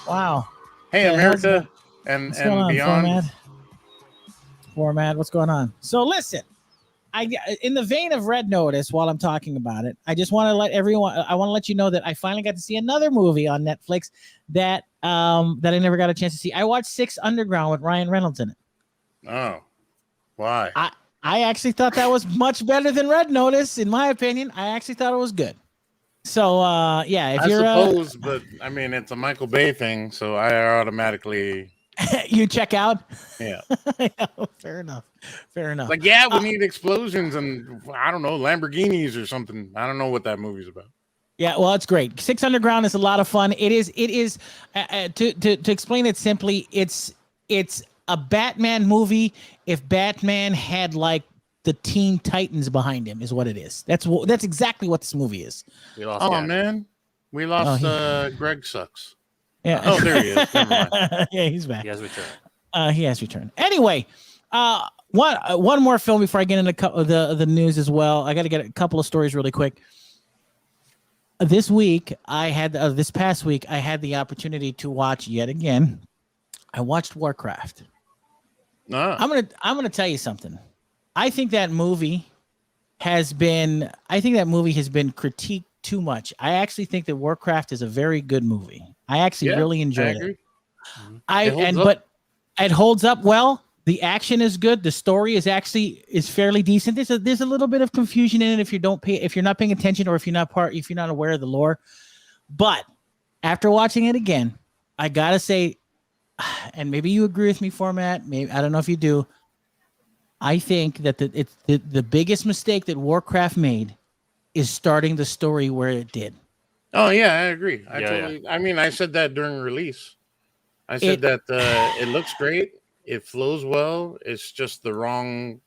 Wow. Hey, America and beyond. Phormat, what's going on? So listen, in the vein of Red Notice, while I'm talking about it, I just want to let you know that I finally got to see another movie on Netflix that I never got a chance to see. I watched 6 Underground with Ryan Reynolds in it. Oh, why? I actually thought that was much better than Red Notice, in my opinion. I actually thought it was good. So if you're suppose, but I mean it's a Michael Bay thing, so I automatically you check out. Yeah. Fair enough. Like, we need explosions and I don't know, Lamborghinis or something. I don't know what that movie's about. Yeah, well, it's great. 6 Underground is a lot of fun. It is to explain it simply, it's a Batman movie if Batman had like the Teen Titans behind him is what it is. That's exactly what this movie is. We lost Greg Sucks. Yeah. Oh, there he is. Never mind. Yeah, he's back. He has returned. Anyway, one more film before I get into the news as well. I got to get a couple of stories really quick. This past week, I had the opportunity to watch yet again. I watched Warcraft. I'm gonna tell you something. I think that movie has been critiqued too much. I actually think that Warcraft is a very good movie. I actually really enjoyed it. But it holds up well. The action is good. The story is fairly decent. There's a little bit of confusion in it if you're not paying attention or if you're not aware of the lore. But after watching it again, I gotta say, and maybe you agree with me, Phormat. Maybe I don't know if you do. I think that the biggest mistake that Warcraft made is starting the story where it did. Oh yeah, I agree. I mean, I said that during release. I said that it looks great. It flows well. It's just the wrong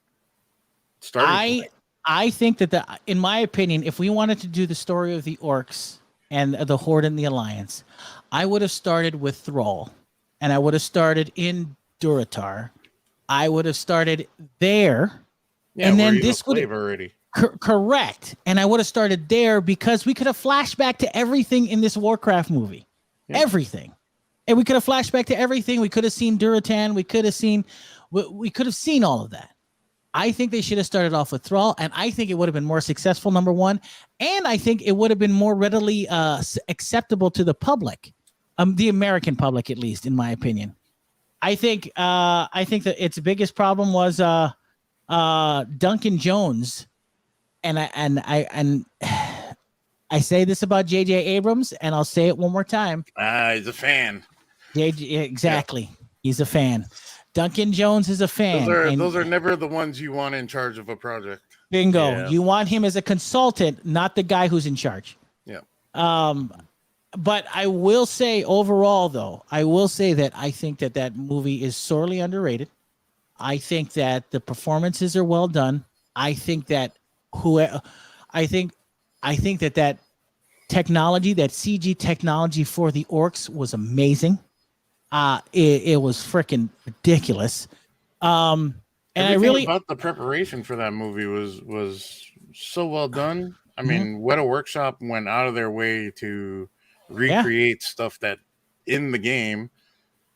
starting point. I think that in my opinion, if we wanted to do the story of the orcs and the Horde and the Alliance, I would have started with Thrall, and I would have started in Durotar. I would have started there, and then this would have already correct. And I would have started there because we could have flashed back to everything in this Warcraft movie, everything, and we could have flashed back to everything. We could have seen Durotan. We could have seen all of that. I think they should have started off with Thrall, and I think it would have been more successful. Number one, and I think it would have been more readily acceptable to the public, the American public, at least, in my opinion. I think that its biggest problem was Duncan Jones, and I say this about J.J. Abrams, and I'll say it one more time. He's a fan. Exactly, he's a fan. Duncan Jones is a fan. Those are never the ones you want in charge of a project. Bingo. Yeah. You want him as a consultant, not the guy who's in charge. Yeah. But I will say overall, though, that I think that movie is sorely underrated. I think that the performances are well done. I think that that technology, that CG technology for the orcs was amazing. It was freaking ridiculous. And everything I really about the preparation for that movie was so well done. I mean, Weta Workshop went out of their way to recreate stuff that in the game.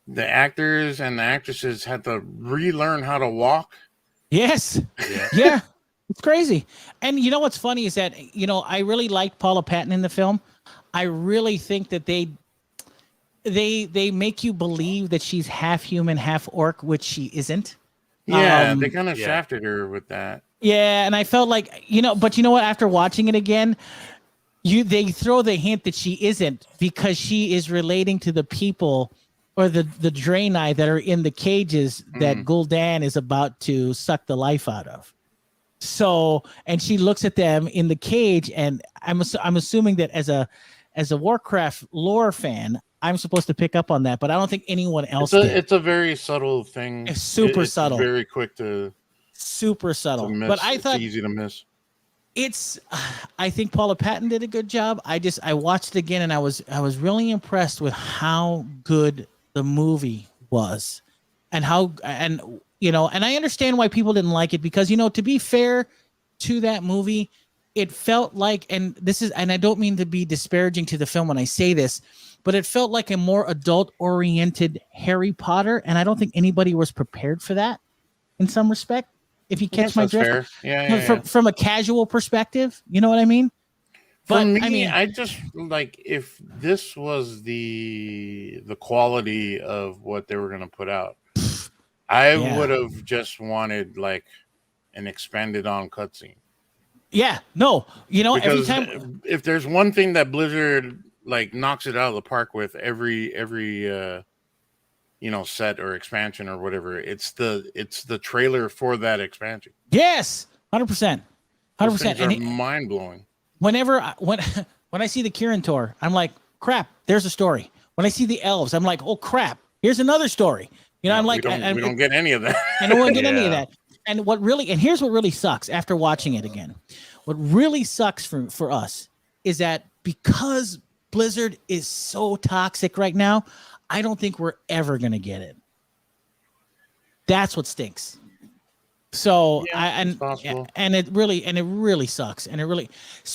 The actors and the actresses had to relearn how to walk Yes. Yeah. It's crazy. And you know what's funny is that, I really liked Paula Patton in the film. I really think that they make you believe that she's half human, half orc, which she isn't. Yeah, they kind of shafted her with that. Yeah, and I felt like, but you know what? After watching it again, they throw the hint that she isn't, because she is relating to the people or the Draenei that are in the cages that Gul'dan is about to suck the life out of. So, and she looks at them in the cage, and I'm assuming that as a Warcraft lore fan, I'm supposed to pick up on that, but I don't think anyone else did. It's a very subtle thing. It's super subtle. Very quick to. Super subtle. Miss. But I thought it's easy to miss. I think Paula Patton did a good job. I watched it again, and I was really impressed with how good the movie was, and and I understand why people didn't like it, because, to be fair to that movie, it felt like, and I don't mean to be disparaging to the film when I say this, but it felt like a more adult-oriented Harry Potter, and I don't think anybody was prepared for that in some respect, if you catch my drift. Yeah. From a casual perspective, you know what I mean? For me, I just like, if this was the quality of what they were going to put out, I would have just wanted like an expanded on cutscene. Yeah, no, because every time, if there's one thing that Blizzard like knocks it out of the park with every set or expansion or whatever, it's the trailer for that expansion. Yes, 100%, 100%, and mind blowing. When I see the Kirin Tor, I'm like, crap, there's a story. When I see the elves, I'm like, oh crap, here's another story. I'm like, we don't get any of that. I don't want to get any of that. And here's what really sucks after watching it again. What really sucks for us is that because Blizzard is so toxic right now, I don't think we're ever going to get it. That's what stinks. So and it really sucks, and it really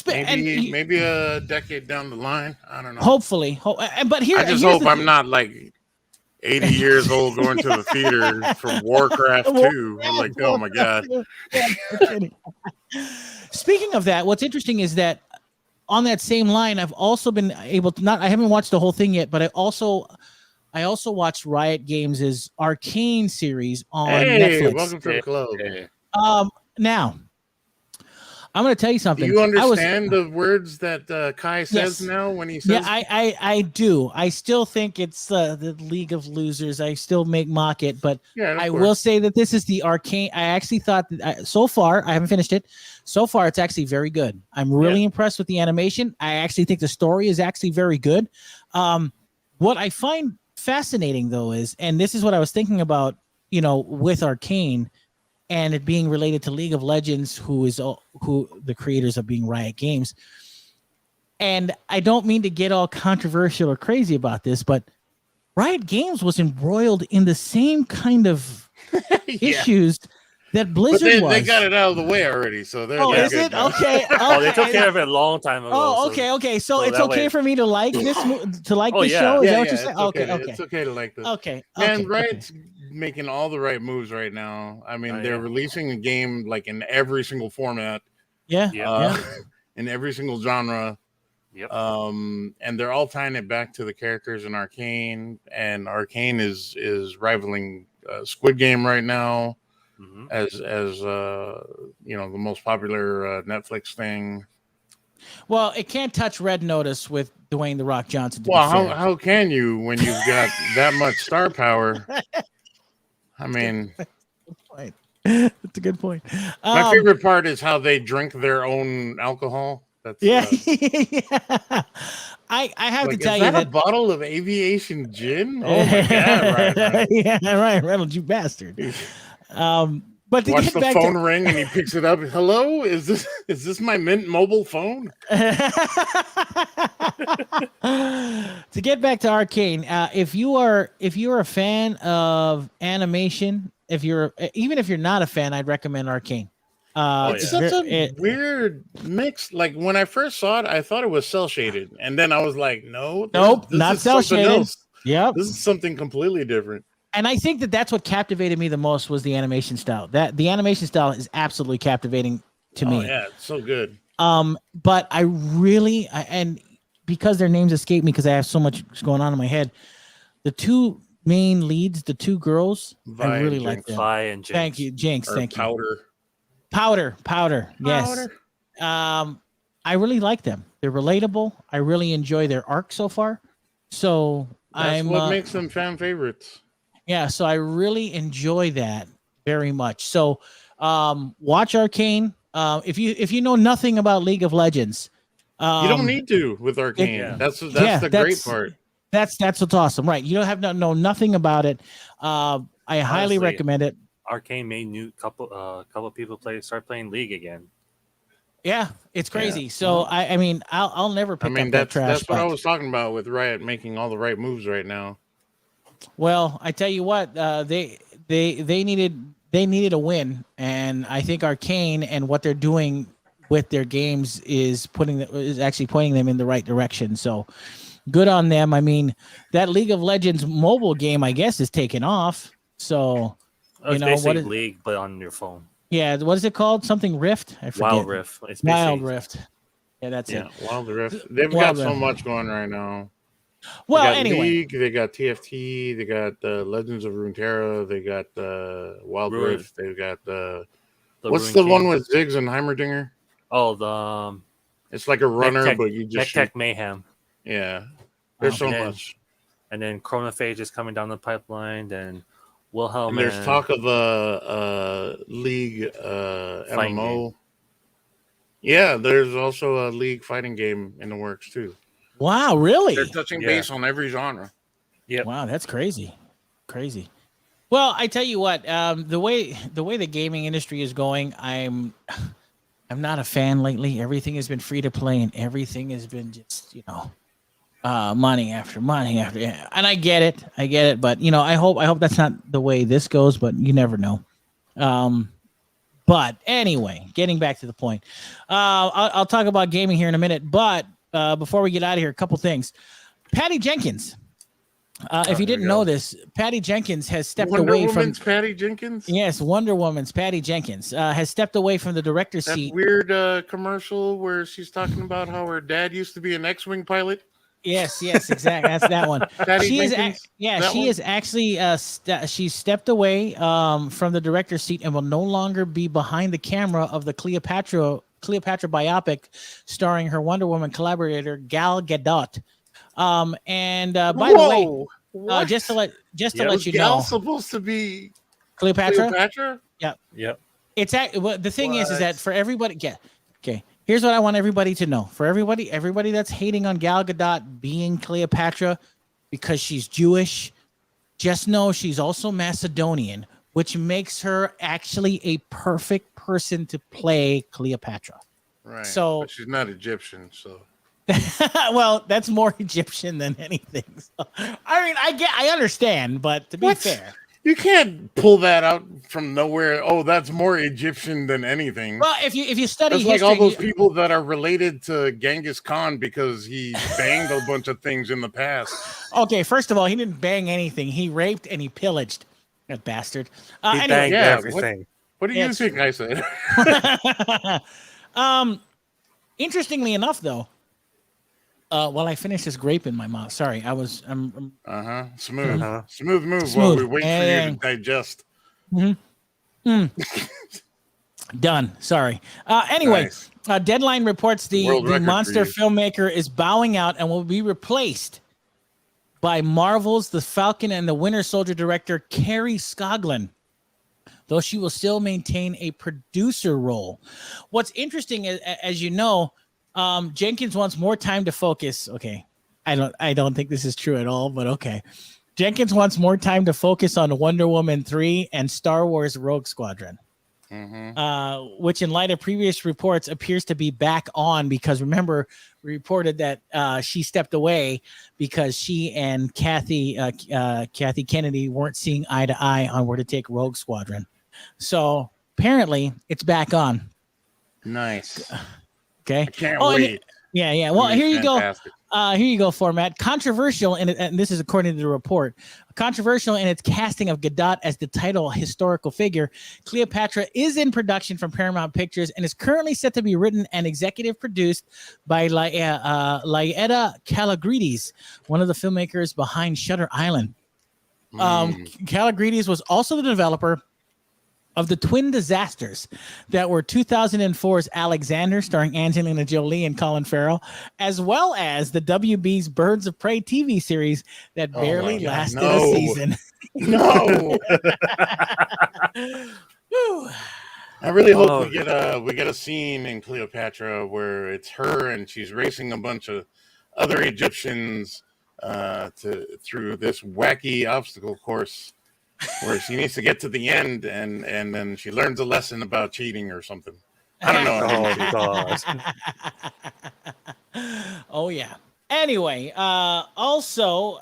maybe a decade down the line, I don't know. Hopefully, but I just hope I'm not like 80 years old going to the theater for Warcraft 2. I'm like, oh my god. Speaking of that, what's interesting is that on that same line, I've also been able to I haven't watched the whole thing yet, but I also watched Riot Games' Arcane series on Netflix. Welcome to the club. Now, I'm going to tell you something. Do you understand the words that Kai says now when he says? Yeah, I do. I still think it's the League of Losers. I still mock it, but I will say that this is the Arcane. I actually thought that so far, I haven't finished it. So far, it's actually very good. I'm really impressed with the animation. I actually think the story is actually very good. What I find fascinating, though, is, and this is what I was thinking about, with Arcane, and it being related to League of Legends, who the creators of being Riot Games. And I don't mean to get all controversial or crazy about this, but Riot Games was embroiled in the same kind of issues that Blizzard was. They got it out of the way already, so they're is it? Okay. They took care of it a long time ago. Oh, okay. So it's okay for me to like this show? Is that what you're saying? Okay. It's okay to like this. Okay. Man, Riot's making all the right moves right now. I mean, they're releasing a game like in every single format. In every single genre. Yep. And they're all tying it back to the characters in Arcane, and Arcane is rivaling Squid Game right now. Mm-hmm. As the most popular Netflix thing. Well, it can't touch Red Notice with Dwayne The Rock Johnson. Well, how can you when you've got that much star power? I mean, that's a good point. My favorite part is how they drink their own alcohol. That's I have to tell is you that a bottle of aviation gin. Oh my god! Right. Right, Reynolds, you bastard. But to watch get the back phone ring and he picks it up. Hello, is this my Mint mobile phone? To get back to Arcane, if you're a fan of animation, even if you're not a fan, I'd recommend Arcane. It's such a weird mix. Like when I first saw it, I thought it was cell shaded, and then I was like, nope, not cell shaded. Yeah, this is something completely different. And I think that's what captivated me the most was the animation style. That the animation style is absolutely captivating to me. Yeah, it's so good. But I really and because their names escape me because I have so much going on in my head, the two main leads, the two girls, I really like them. Vi and Jinx. Thank you, Jinx. Thank you. Powder. Yes. I really like them. They're relatable. I really enjoy their arc so far. So that's what makes them fan favorites. Yeah, so I really enjoy that very much. So watch Arcane. If you know nothing about League of Legends, you don't need to with Arcane. That's the great part. That's what's awesome, right? You don't have to know nothing about it. I highly recommend it. Arcane made couple people start playing League again. Yeah, it's crazy. Yeah. So I mean, I'll never pick up that trash. That's what I was talking about with Riot making all the right moves right now. Well, I tell you what, they needed a win, and I think Arcane and what they're doing with their games is actually pointing them in the right direction. So good on them. I mean, that League of Legends mobile game, I guess, is taking off. So it's basically League, but on your phone. Yeah, what is it called? Something Rift? I forget. Wild Rift. It's Wild Rift. Yeah, that's it. Wild Rift. They've got so much going right now. Well, they got anyway, League, they got TFT, they got Legends of Runeterra, they got Wild Rift, they got what's the one with Ziggs and Heimerdinger? Oh, it's like a runner, but you just Tech Mayhem. Yeah, there's so much. And then Chronophage is coming down the pipeline. Then Wilhelm. And there's talk of a League MMO. Yeah, there's also a League fighting game in the works too. Wow, really? They're touching base on every genre. Yeah. Wow, that's crazy. Crazy. Well, I tell you what, the way the gaming industry is going, I'm not a fan lately. Everything has been free to play, and everything has been just money after money after. And I get it, but I hope that's not the way this goes. But you never know. But anyway, getting back to the point, I'll talk about gaming here in a minute, but. Before we get out of here, a couple things. Patty Jenkins. If you didn't know this, Patty Jenkins has stepped away from Patty Jenkins. Yes, Wonder Woman's Patty Jenkins has stepped away from the director's seat. That weird commercial where she's talking about how her dad used to be an X-wing pilot. Yes, exactly. That's that one. She is actually she stepped away from the director's seat and will no longer be behind the camera of the Cleopatra biopic starring her Wonder Woman collaborator Gal Gadot. By the way, just to let you know, Gal supposed to be Cleopatra? Yep. It's the thing is that for everybody, okay. Here's what I want everybody to know. For everybody that's hating on Gal Gadot being Cleopatra because she's Jewish, just know she's also Macedonian, which makes her actually a perfect person to play Cleopatra. Right. So but she's not Egyptian, so well, that's more Egyptian than anything. So, I mean, I understand, but to be fair, you can't pull that out from nowhere. Oh, that's more Egyptian than anything. Well, if you study history, like all those people that are related to Genghis Khan because he banged a bunch of things in the past. Okay, first of all, he didn't bang anything. He raped and he pillaged. That bastard. He banged everything. What do you think I said? Interestingly enough, though, while I finish this grape in my mouth, sorry, I'm smooth move while we wait for you to digest. Done. Sorry. Anyway, nice. Deadline reports the monster filmmaker is bowing out and will be replaced by Marvel's The Falcon and the Winter Soldier director Carrie Scoglin, though she will still maintain a producer role. What's interesting is, as you know, Jenkins wants more time to focus. Okay, I don't think this is true at all, but okay. Jenkins wants more time to focus on Wonder Woman 3 and Star Wars Rogue Squadron. Which in light of previous reports appears to be back on because remember we reported that she stepped away because she and Kathy Kennedy weren't seeing eye to eye on where to take Rogue Squadron. So apparently it's back on. Nice. Okay. I can't wait. Yeah. Well, here you go. Here you go, Phormat. Controversial, and this is according to the report. Controversial in its casting of Gadot as the title historical figure. Cleopatra is in production from Paramount Pictures and is currently set to be written and executive produced by Laeta Kalogridis, one of the filmmakers behind Shutter Island. Kalogridis was also the developer of the twin disasters that were 2004's Alexander, starring Angelina Jolie and Colin Farrell, as well as the WB's Birds of Prey TV series that barely lasted a season. No. I really hope we get a scene in Cleopatra where it's her and she's racing a bunch of other Egyptians through this wacky obstacle course, where she needs to get to the end and then she learns a lesson about cheating or something. I don't know. Oh yeah. Anyway, also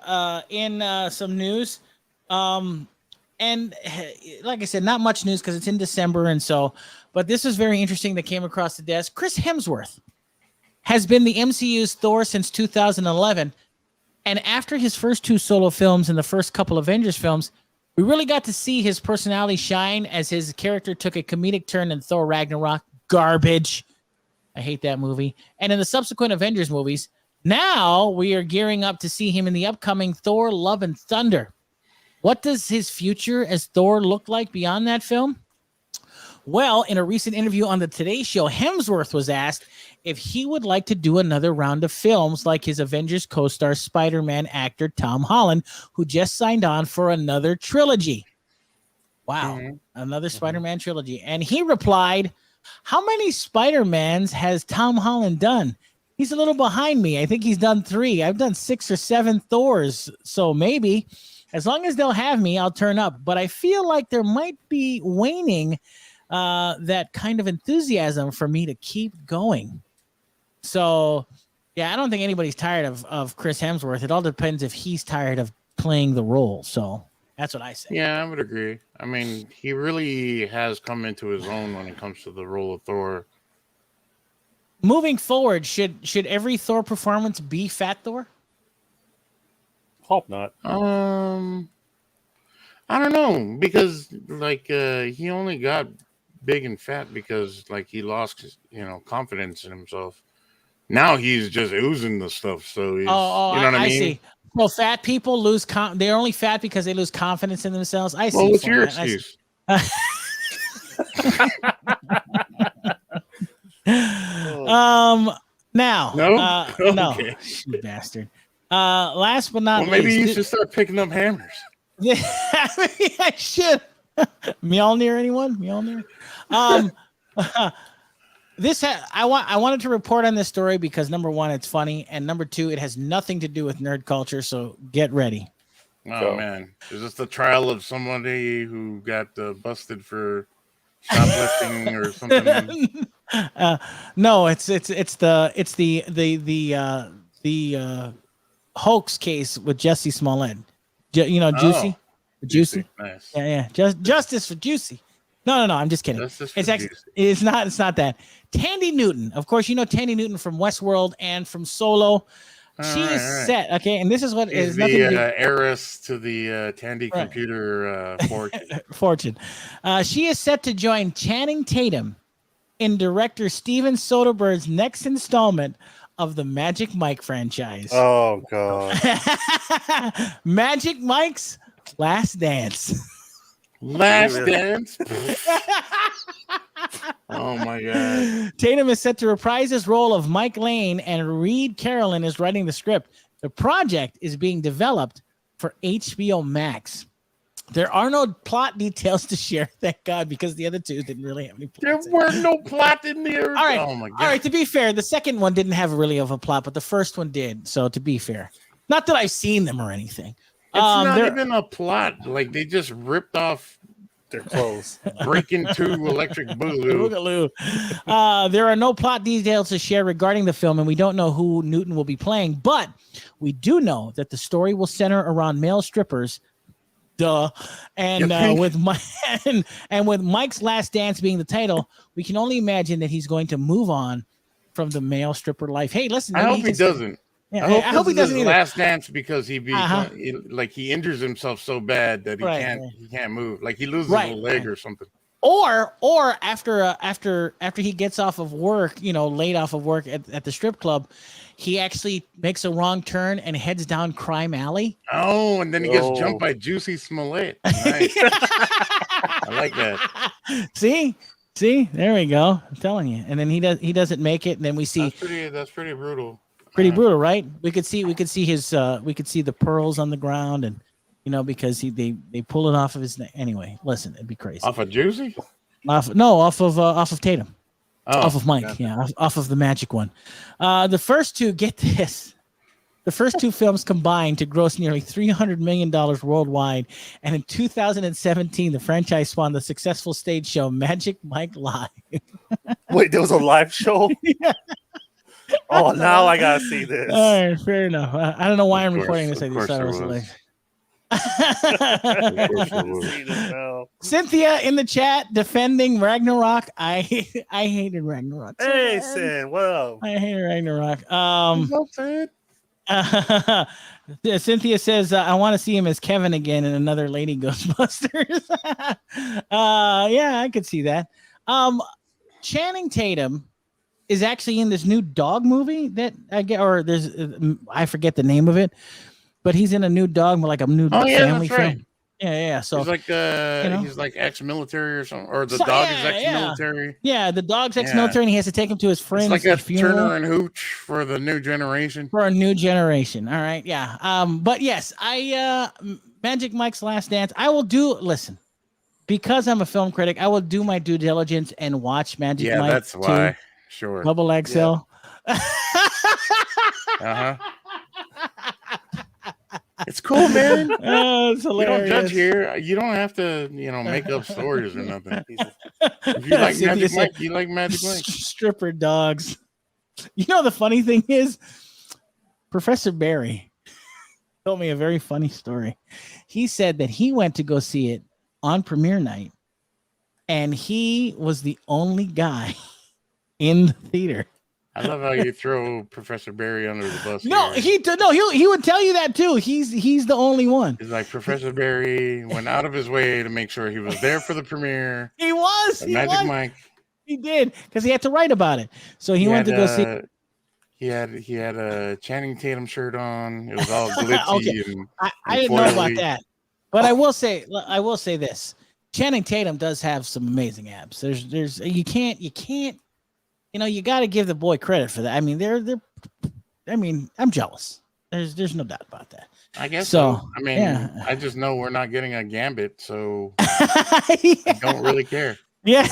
in some news, and like I said, not much news because it's in December, and so, but this is very interesting that came across the desk. Chris Hemsworth has been the MCU's Thor since 2011, and after his first 2 solo films and the first couple Avengers films, we really got to see his personality shine as his character took a comedic turn in Thor Ragnarok. Garbage. I hate that movie. And in the subsequent Avengers movies. Now we are gearing up to see him in the upcoming Thor Love and Thunder. What does his future as Thor look like beyond that film? Well, in a recent interview on the Today Show, Hemsworth was asked if he would like to do another round of films like his Avengers co-star Spider-Man actor Tom Holland, who just signed on for another trilogy. Wow, another Spider-Man trilogy. And he replied, how many Spider-Mans has Tom Holland done? He's a little behind me. I think he's done 3. I've done 6 or 7 Thors. So maybe, as long as they'll have me, I'll turn up. But I feel like there might be waning that kind of enthusiasm for me to keep going. So, yeah, I don't think anybody's tired of Chris Hemsworth. It all depends if he's tired of playing the role. So that's what I say. Yeah, I would agree. I mean, he really has come into his own when it comes to the role of Thor. Moving forward, should every Thor performance be Fat Thor? Hope not. I don't know, because like he only got big and fat because like he lost his, confidence in himself. Now he's just oozing the stuff. So he's, you know what I mean? See. Well, fat people lose. They're only fat because they lose confidence in themselves. I see. Well, what's your excuse? Now, no, no, you bastard. Last but not least, maybe you should start picking up hammers. Yeah, I should. Mjolnir, anyone? Mjolnir. I wanted to report on this story because number one, it's funny, and number two, it has nothing to do with nerd culture. So get ready. Oh man, is this the trial of somebody who got busted for shoplifting or something? No, it's the hoax case with Jussie Smollett. Juicy. Juicy. Nice. Yeah. Justice for Juicy. No. I'm just kidding. It's not that. Tandy Newton. Of course, you know Tandy Newton from Westworld and from Solo. She is set. Okay, and this is what is the heiress to the Tandy computer fortune. She is set to join Channing Tatum in director Steven Soderbergh's next installment of the Magic Mike franchise. Oh God. Magic Mike's Last Dance. Last Dance? Oh my God. Tatum is set to reprise his role of Mike Lane, and Reed Carolyn is writing the script. The project is being developed for HBO Max. There are no plot details to share, thank God, because the other two didn't really have any plots. There were no plot in there. All right. Oh my God. All right, to be fair, the second one didn't have really of a plot, but the first one did. So to be fair, not that I've seen them or anything. It's not even a plot. Like they just ripped off their clothes, break into Electric Boogaloo. There are no plot details to share regarding the film, and we don't know who Newton will be playing, but we do know that the story will center around male strippers. Duh. And with Mike's Last Dance being the title, we can only imagine that he's going to move on from the male stripper life. Hey, listen. I hope he doesn't. Yeah, I hope he doesn't his either. last dance because he he injures himself so bad that he can't move. Like he loses a leg or something. Or after he gets off of work, late off of work at the strip club, he actually makes a wrong turn and heads down Crime Alley. Oh, and then he gets jumped by Juicy Smollett. Nice. I like that. See, there we go. I'm telling you. And then he doesn't make it, and then we see that's pretty brutal. Pretty brutal, right? We could see his we could see the pearls on the ground, and because they pull it off of his neck. Anyway, listen, it'd be crazy. Off of Juicy? Off of Tatum. Oh, off of Mike, off of the magic one. The first two, get this. The first two films combined to gross nearly $300 million worldwide, and in 2017, the franchise spawned the successful stage show Magic Mike Live. Wait, there was a live show? Yeah. Oh, now I gotta see this. All right, fair enough. I don't know why I'm recording this. I just thought it was like. Cynthia in the chat defending Ragnarok. I hated Ragnarok. Hey, Sin, what up? I hated Ragnarok. Cynthia says, I want to see him as Kevin again in another Lady Ghostbusters. Yeah, I could see that. Channing Tatum is actually in this new dog movie that I get, or there's, I forget the name of it, but he's in a new dog, like a new family film. Right. Yeah. So he's like, he's like ex-military or something, or the dog is ex-military. Yeah, the dog's ex-military, and he has to take him to his friend's it's like a funeral. Turner and Hooch for the new generation. For a new generation. All right. Yeah. But yes, Magic Mike's Last Dance. I will listen, because I'm a film critic, I will do my due diligence and watch Magic Mike. Yeah, that's why. Sure. Double XL. Yeah. It's cool, man. Oh, it's hilarious. We don't judge here. You don't have to, make up stories or nothing. If you like Magic Mike, you like Magic Mike. Stripper dogs. The funny thing is, Professor Barry told me a very funny story. He said that he went to go see it on premiere night, and he was the only guy in the theater. I love how you throw Professor Barry under the bus. No, he would tell you that too. He's the only one. It's like Professor Barry went out of his way to make sure he was there for the premiere. He was. Magic Mike. He did, because he had to write about it. So he went to go see. He had a Channing Tatum shirt on. It was all glitzy. Okay. And I didn't know about that, but I will say this: Channing Tatum does have some amazing abs. There's you can't. You got to give the boy credit for that. I mean, I'm jealous. There's no doubt about that. I guess so. I mean, I just know we're not getting a Gambit, so I don't really care. Yeah,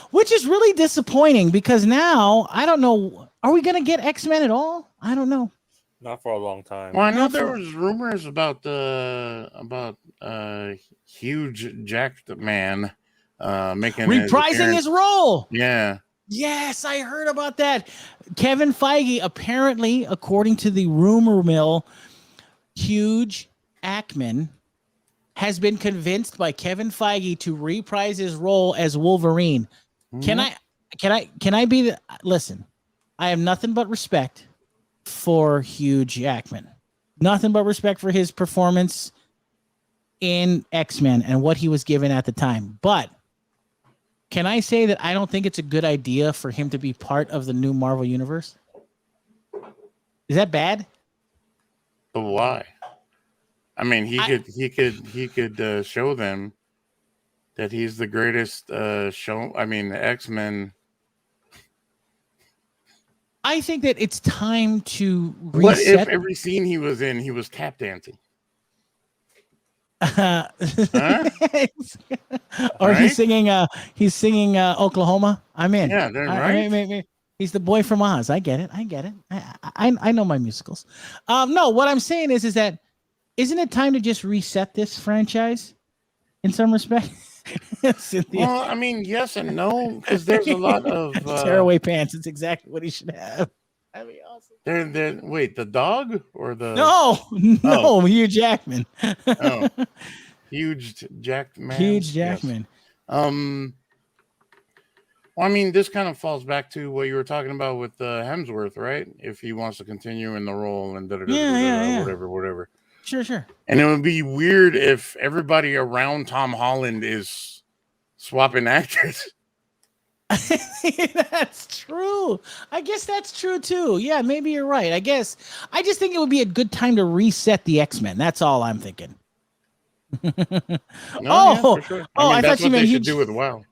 which is really disappointing, because now I don't know. Are we gonna get X-Men at all? I don't know. Not for a long time. Well, I know there was rumors about huge jacked man making reprising his role. Yeah. Yes, I heard about that. Kevin Feige, apparently, according to the rumor mill, Hugh Jackman has been convinced by Kevin Feige to reprise his role as Wolverine. Mm-hmm. Can I be listen, I have nothing but respect for Hugh Jackman. Nothing but respect for his performance in X-Men and what he was given at the time. But can I say that I don't think it's a good idea for him to be part of the new Marvel Universe? Is that bad? But why? I mean, he could show them that he's the greatest show. I mean, the X-Men. I think that it's time to reset. What if every scene he was in, he was tap dancing? Huh? Or right? He's singing Oklahoma. I'm in. Yeah, right. He's the boy from Oz. I get it. I know my musicals. No, what I'm saying is that isn't it time to just reset this franchise in some respect? Well, I mean, yes and no, because there's a lot of tearaway pants. It's exactly what he should have. That'd be awesome. Wait, the dog or the Hugh Jackman. Huge Jackman. Huge Jackman. Yes. Well, I mean, this kind of falls back to what you were talking about with Hemsworth, right? If he wants to continue in the role and whatever. Sure. And it would be weird if everybody around Tom Holland is swapping actors. That's true. I guess that's true too. Yeah, maybe you're right. I just think it would be a good time to reset the X-Men. That's all I'm thinking. For sure. I thought you meant you should do with WoW.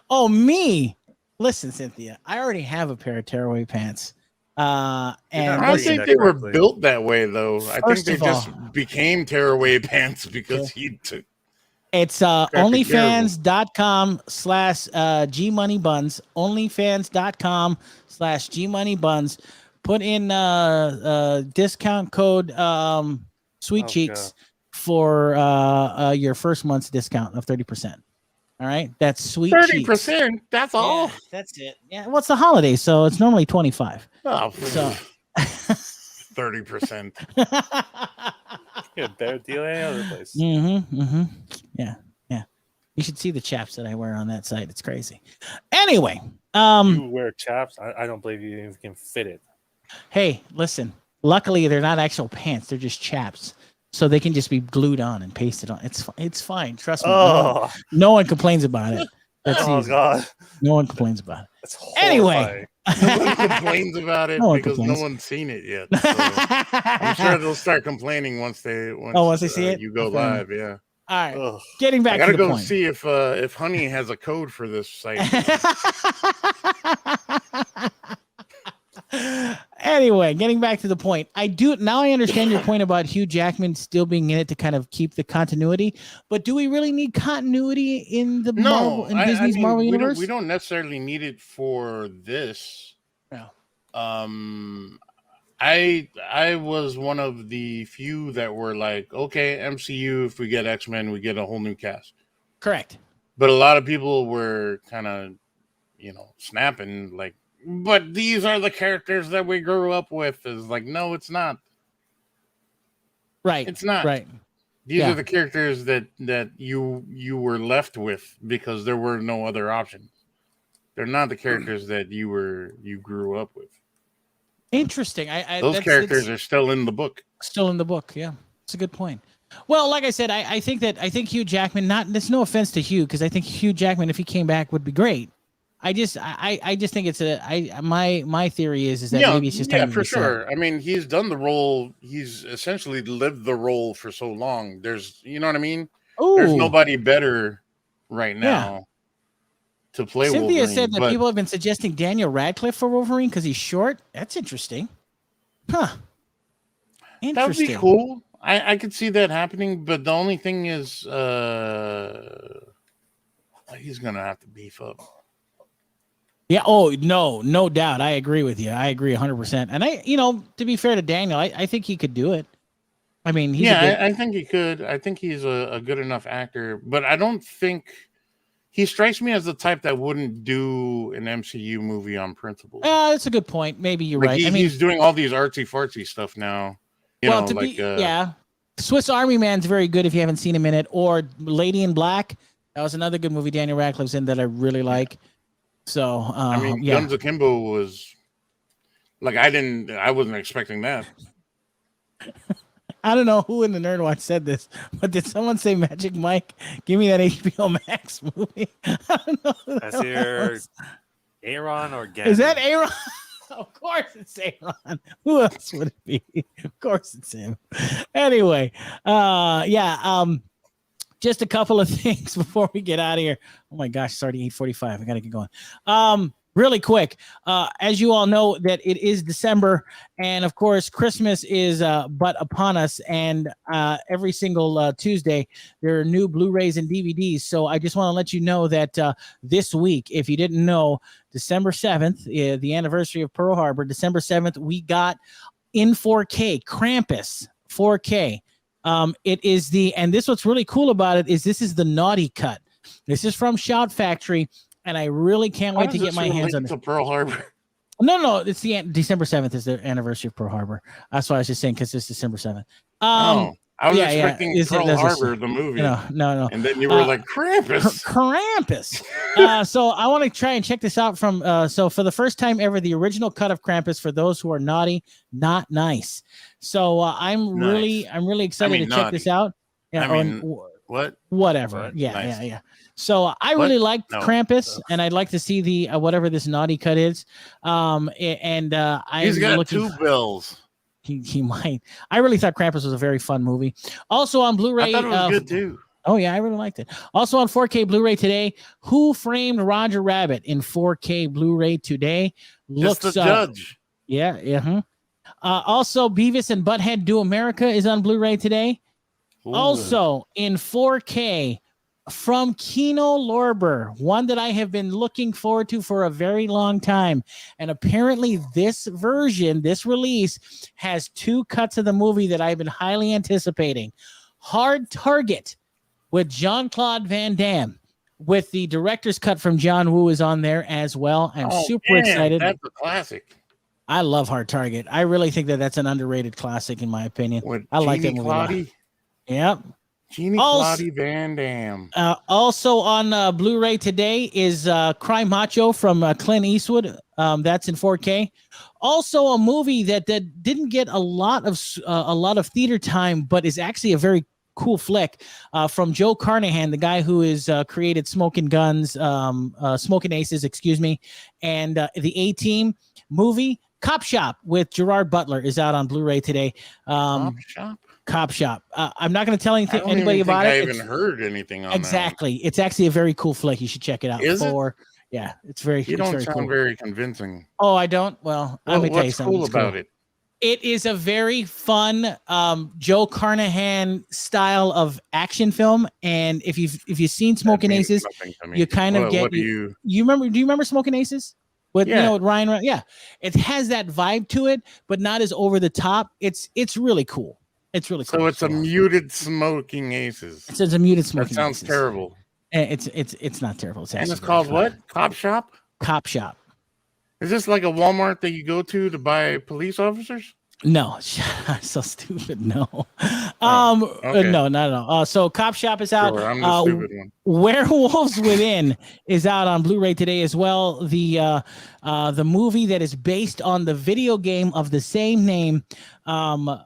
Oh, me. Listen, Cynthia, I already have a pair of tearaway pants. And I don't think they were built that way, though. I think they just became tearaway pants because he took. It's onlyfans.com/gmoneybuns. Onlyfans.com/gmoneybuns. Put in discount code Sweet Cheeks for your first month's discount of 30%. All right, that's Sweet 30%. That's all. Yeah, that's it. Yeah, well, it's the holiday, so it's normally 25. Oh, so 30%. Yeah, better deal any other place. Yeah. You should see the chaps that I wear on that site. It's crazy. Anyway, you wear chaps. I don't believe you even can fit it. Hey, listen. Luckily, they're not actual pants. They're just chaps. So they can just be glued on and pasted on. It's fine. Trust me. No one complains about it. That's easy. God. No one complains about it. That's anyway. No one complains about it because no one's seen it yet. So I'm sure they'll start complaining once they see it. You go live, yeah. All right. Getting back to the point. I gotta go see if Honey has a code for this site. Anyway, getting back to the point, I understand your point about Hugh Jackman still being in it to kind of keep the continuity. But do we really need continuity in the Disney's Marvel universe? We don't necessarily need it for this. No. I was one of the few that were like, okay, MCU, if we get X-Men, we get a whole new cast. Correct. But a lot of people were kind of, snapping like, but these are the characters that we grew up with. Is like, no, it's not. Right. It's not. Right. These are the characters that you were left with because there were no other options. They're not the characters that you grew up with. Interesting. Those characters are still in the book. Still in the book. Yeah, it's a good point. Well, like I said, I think Hugh Jackman. There's no offense to Hugh because I think Hugh Jackman, if he came back, would be great. I just think my theory is that maybe it's just time for sure. I mean, he's done the role. He's essentially lived the role for so long. There's, you know what I mean? Ooh. There's nobody better right now to play Cynthia Wolverine. said that people have been suggesting Daniel Radcliffe for Wolverine because he's short. That's interesting. Huh. Interesting. That would be cool. I could see that happening, but the only thing is he's going to have to beef up. Yeah. Oh, no doubt. I agree with you. I agree 100%. And to be fair to Daniel, I think he could do it. I mean, I think he could. I think he's a good enough actor, but I don't think he strikes me as the type that wouldn't do an MCU movie on principle. That's a good point. Maybe you're right. He's doing all these artsy fartsy stuff now. Swiss Army Man's very good if you haven't seen him in it, or Lady in Black. That was another good movie Daniel Radcliffe's in that I really like. So Guns Akimbo was like I wasn't expecting that. I don't know who in the NERDWatch said this, but did someone say Magic Mike? Give me that HBO Max movie. I don't know. That's either Aron or Gannon. Is that Aron? Of course it's Aron. Who else would it be? Of course it's him. Anyway, just a couple of things before we get out of here. Oh my gosh, it's already 8:45. I gotta get going. Really quick, as you all know, that it is December, and of course, Christmas is but upon us. And every single Tuesday, there are new Blu-rays and DVDs. So I just want to let you know that this week, if you didn't know, December 7th, the anniversary of Pearl Harbor, December 7th, we got in 4K Krampus 4K. It is and this what's really cool about it is this is the naughty cut. This is from Shout Factory. And I really can't wait to get my hands on it. To Pearl Harbor. No, it's the December 7th is the anniversary of Pearl Harbor. That's why I was just saying because it's December 7th. I I was expecting Pearl Harbor, the movie. No. And then you were like, Krampus. Krampus. So I want to try and check this out from. So for the first time ever, the original cut of Krampus for those who are naughty, not nice. So I'm really excited to check this out. Yeah. Whatever. What? Yeah. So I really like Krampus, and I'd like to see the whatever this naughty cut is. He's got two bills. He might. I really thought Krampus was a very fun movie. Also on Blu-ray. I thought it was good too. Oh yeah, I really liked it. Also on 4K Blu-ray today, Who Framed Roger Rabbit in 4K Blu-ray today. Looks the judge. Yeah. Also, Beavis and Butthead Do America is on Blu-ray today. Ooh. Also in 4K from Kino Lorber, one that I have been looking forward to for a very long time. And apparently this version, this release, has two cuts of the movie that I've been highly anticipating. Hard Target with Jean-Claude Van Damme, with the director's cut from John Woo is on there as well. I'm super excited. That's a classic. I love Hard Target. I really think that's an underrated classic in my opinion. I like that movie. Yep. Claudia Van Damme. Also on Blu-ray today is Cry Macho from Clint Eastwood. That's in 4K. Also a movie that didn't get a lot of theater time, but is actually a very cool flick from Joe Carnahan, the guy who has created Smoking Aces, and the A-Team movie. Cop Shop with Gerard Butler is out on Blu-ray today. Cop Shop. I'm not going to tell anybody about it. I haven't heard anything on exactly. It's actually a very cool flick. You should check it out. Is it? Yeah, it's very. You don't very sound cool. very convincing. Oh, I don't. Well, let me tell you something. What's cool about it? It is a very fun Joe Carnahan style of action film, and if you've seen Smoking Aces, you kind of get. You remember? Do you remember Smoking Aces? With with Ryan? Yeah, it has that vibe to it, but not as over the top. It's really cool. It's really cool. So it's a muted Smoking Aces. It says a muted Smoking Aces. That sounds terrible. It's not terrible. It's called fun. What? Cop Shop? Cop Shop. Is this like a Walmart that you go to buy police officers? No, so stupid. No, no, not at all. So Cop Shop is out. Sure, I'm the stupid one. Werewolves Within is out on Blu-ray today as well. The movie that is based on the video game of the same name, the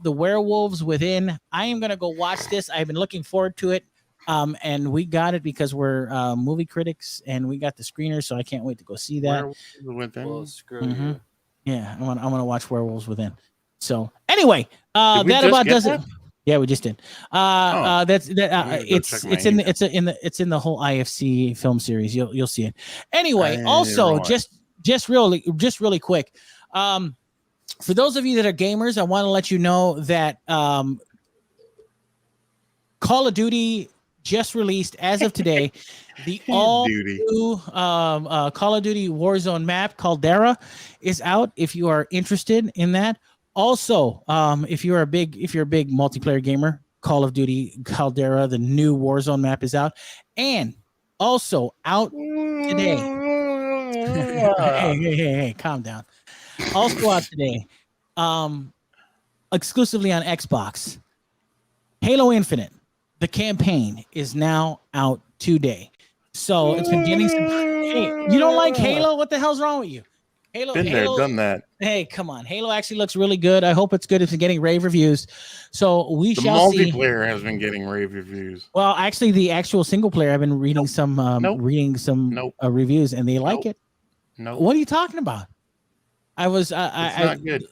Werewolves Within. I am gonna go watch this. I've been looking forward to it. And we got it because we're movie critics and we got the screener, so I can't wait to go see that. Well, screw you. Yeah, I want to watch Werewolves Within. So anyway, that about does it. Yeah, we just did. It's in the whole IFC film series. You'll see it. Anyway, also just really quick. For those of you that are gamers, I want to let you know that Call of Duty just released as of today the all new Call of Duty Warzone map, Caldera, is out if you are interested in that. Also, if you're a big multiplayer gamer, Call of Duty Caldera, the new Warzone map is out. And also out today. Hey, calm down. Also out today, exclusively on Xbox, Halo Infinite. The campaign is now out today. So it's been getting some. Hey, you don't like Halo? What the hell's wrong with you? Halo, done that. Hey, come on. Halo actually looks really good. I hope it's good. It's getting rave reviews. So we shall see. The multiplayer has been getting rave reviews. Well, actually, the actual single player, I've been reading some reviews, and they like it. No. What are you talking about? It's not good.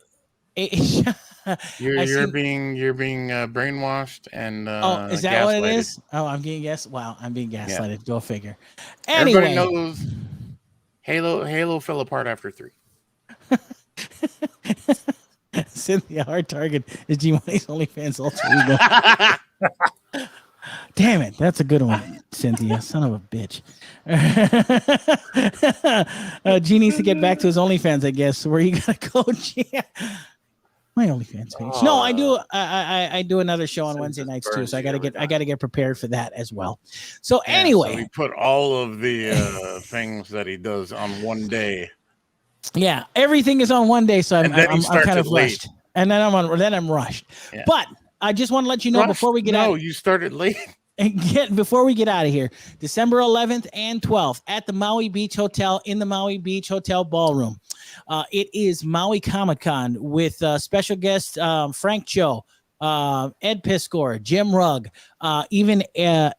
You're being brainwashed and is that what it is? Oh, I'm getting I'm being gaslighted. Yeah. Go figure. Anyway, everybody knows Halo fell apart after 3. Cynthia, Hard Target is G-Money's OnlyFans alter ego. Damn it, that's a good one, Cynthia. Son of a bitch. G needs to get back to his OnlyFans, I guess. Where you gotta go, G? My OnlyFans page. No, I do. I do another show on Wednesday nights too, so I gotta get prepared for that as well. So anyway, so we put all of the things that he does on one day. Yeah, everything is on one day, so I'm kind of rushed, and then I'm rushed. Yeah. But I just want to let you know before we get out. No, you started late. Before we get out of here, December 11th and 12th at the Maui Beach Hotel in the Maui Beach Hotel Ballroom. It is Maui Comic-Con with special guest Frank Cho, Ed Piskor, Jim Rugg, even a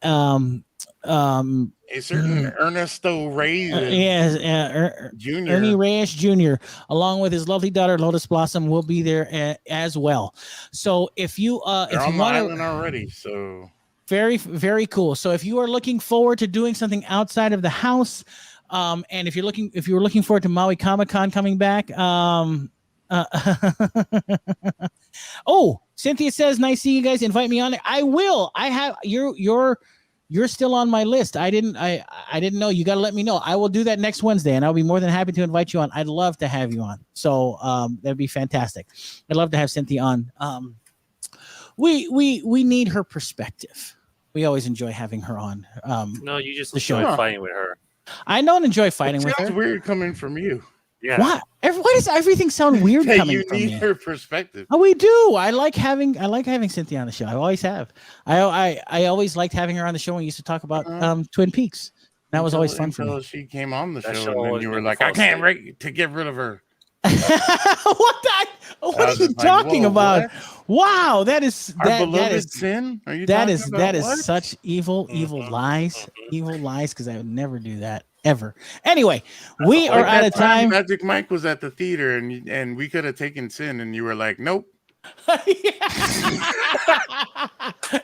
certain Ernesto Reyes, Jr. Ernie Reyes Jr., along with his lovely daughter Lotus Blossom, will be there as well. So if you they're if on you the want island already, so very, very cool. So if you are looking forward to doing something outside of the house, and if you were looking forward to Maui Comic-Con coming back, oh, Cynthia says, nice seeing you guys. Invite me on. I will. I have you're still on my list. I didn't know. You got to let me know. I will do that next Wednesday, and I'll be more than happy to invite you on. I'd love to have you on. So that'd be fantastic. I'd love to have Cynthia on. We need her perspective. We always enjoy having her on. No, you just enjoy fighting with her. I don't enjoy fighting with her. It's weird coming from you. Yeah. Why does everything sound weird coming from me? You need her perspective. Oh, we do. I like having Cynthia on the show. I always have. I always liked having her on the show when we used to talk about Twin Peaks. That was always fun for me. She came on the show, and then you were like, I can't wait to get rid of her. What are you talking about? What? Wow, that is sin. Are you that is such evil lies, because I would never do that ever. Anyway, we are out of time. Magic Mike was at the theater, and we could have taken sin, and you were like, nope.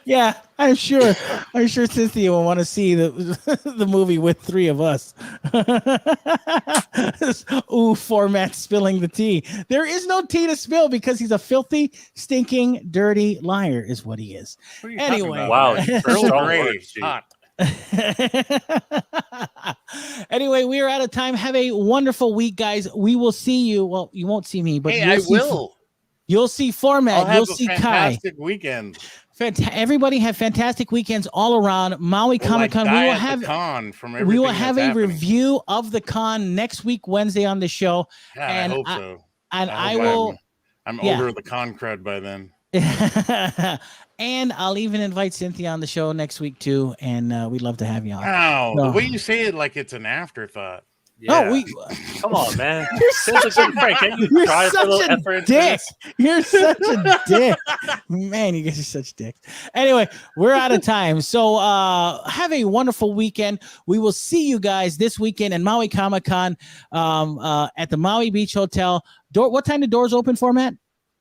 Yeah, I'm sure Cynthia will want to see the movie with three of us. Ooh, Phormat spilling the tea. There is no tea to spill because he's a filthy, stinking, dirty liar is what he is. Anyway, wow, hot. Anyway, we are out of time. Have a wonderful week, guys. We will see you. Well, you won't see me, but I will. You'll see Phormat. You'll see Kai. Fantastic weekend. Everybody have fantastic weekends all around. Maui Comic-Con. We will have a review of the con next week, Wednesday on the show. Yeah, and I hope so. And I'm over the con crud by then. And I'll even invite Cynthia on the show next week too. And we'd love to have you on. Wow, the way you say it, like it's an afterthought. Yeah. Come on, man. You're such a dick. You're such a dick. Man, you guys are such dicks. Anyway, we're out of time. So have a wonderful weekend. We will see you guys this weekend in Maui Comic-Con at the Maui Beach Hotel. What time do doors open for, Matt?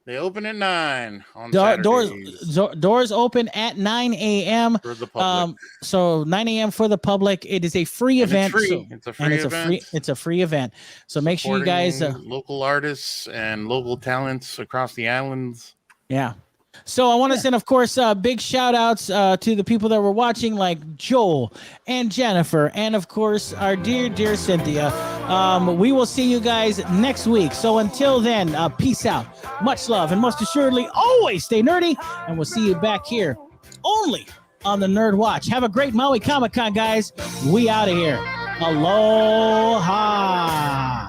They open at 9 on Saturdays. Doors open at 9 a.m. for the public. So 9 a.m. for the public. It is a free event. It's a free event. It's a free event. So make sure you guys local artists and local talents across the islands. Yeah. So I want to send, of course, big shout outs to the people that were watching, like Joel and Jennifer, and of course, our dear Cynthia. We will see you guys next week. So until then, peace out, much love, and most assuredly, always stay nerdy. And we'll see you back here only on the Nerd Watch. Have a great Maui Comic-Con, guys. We out of here. Aloha.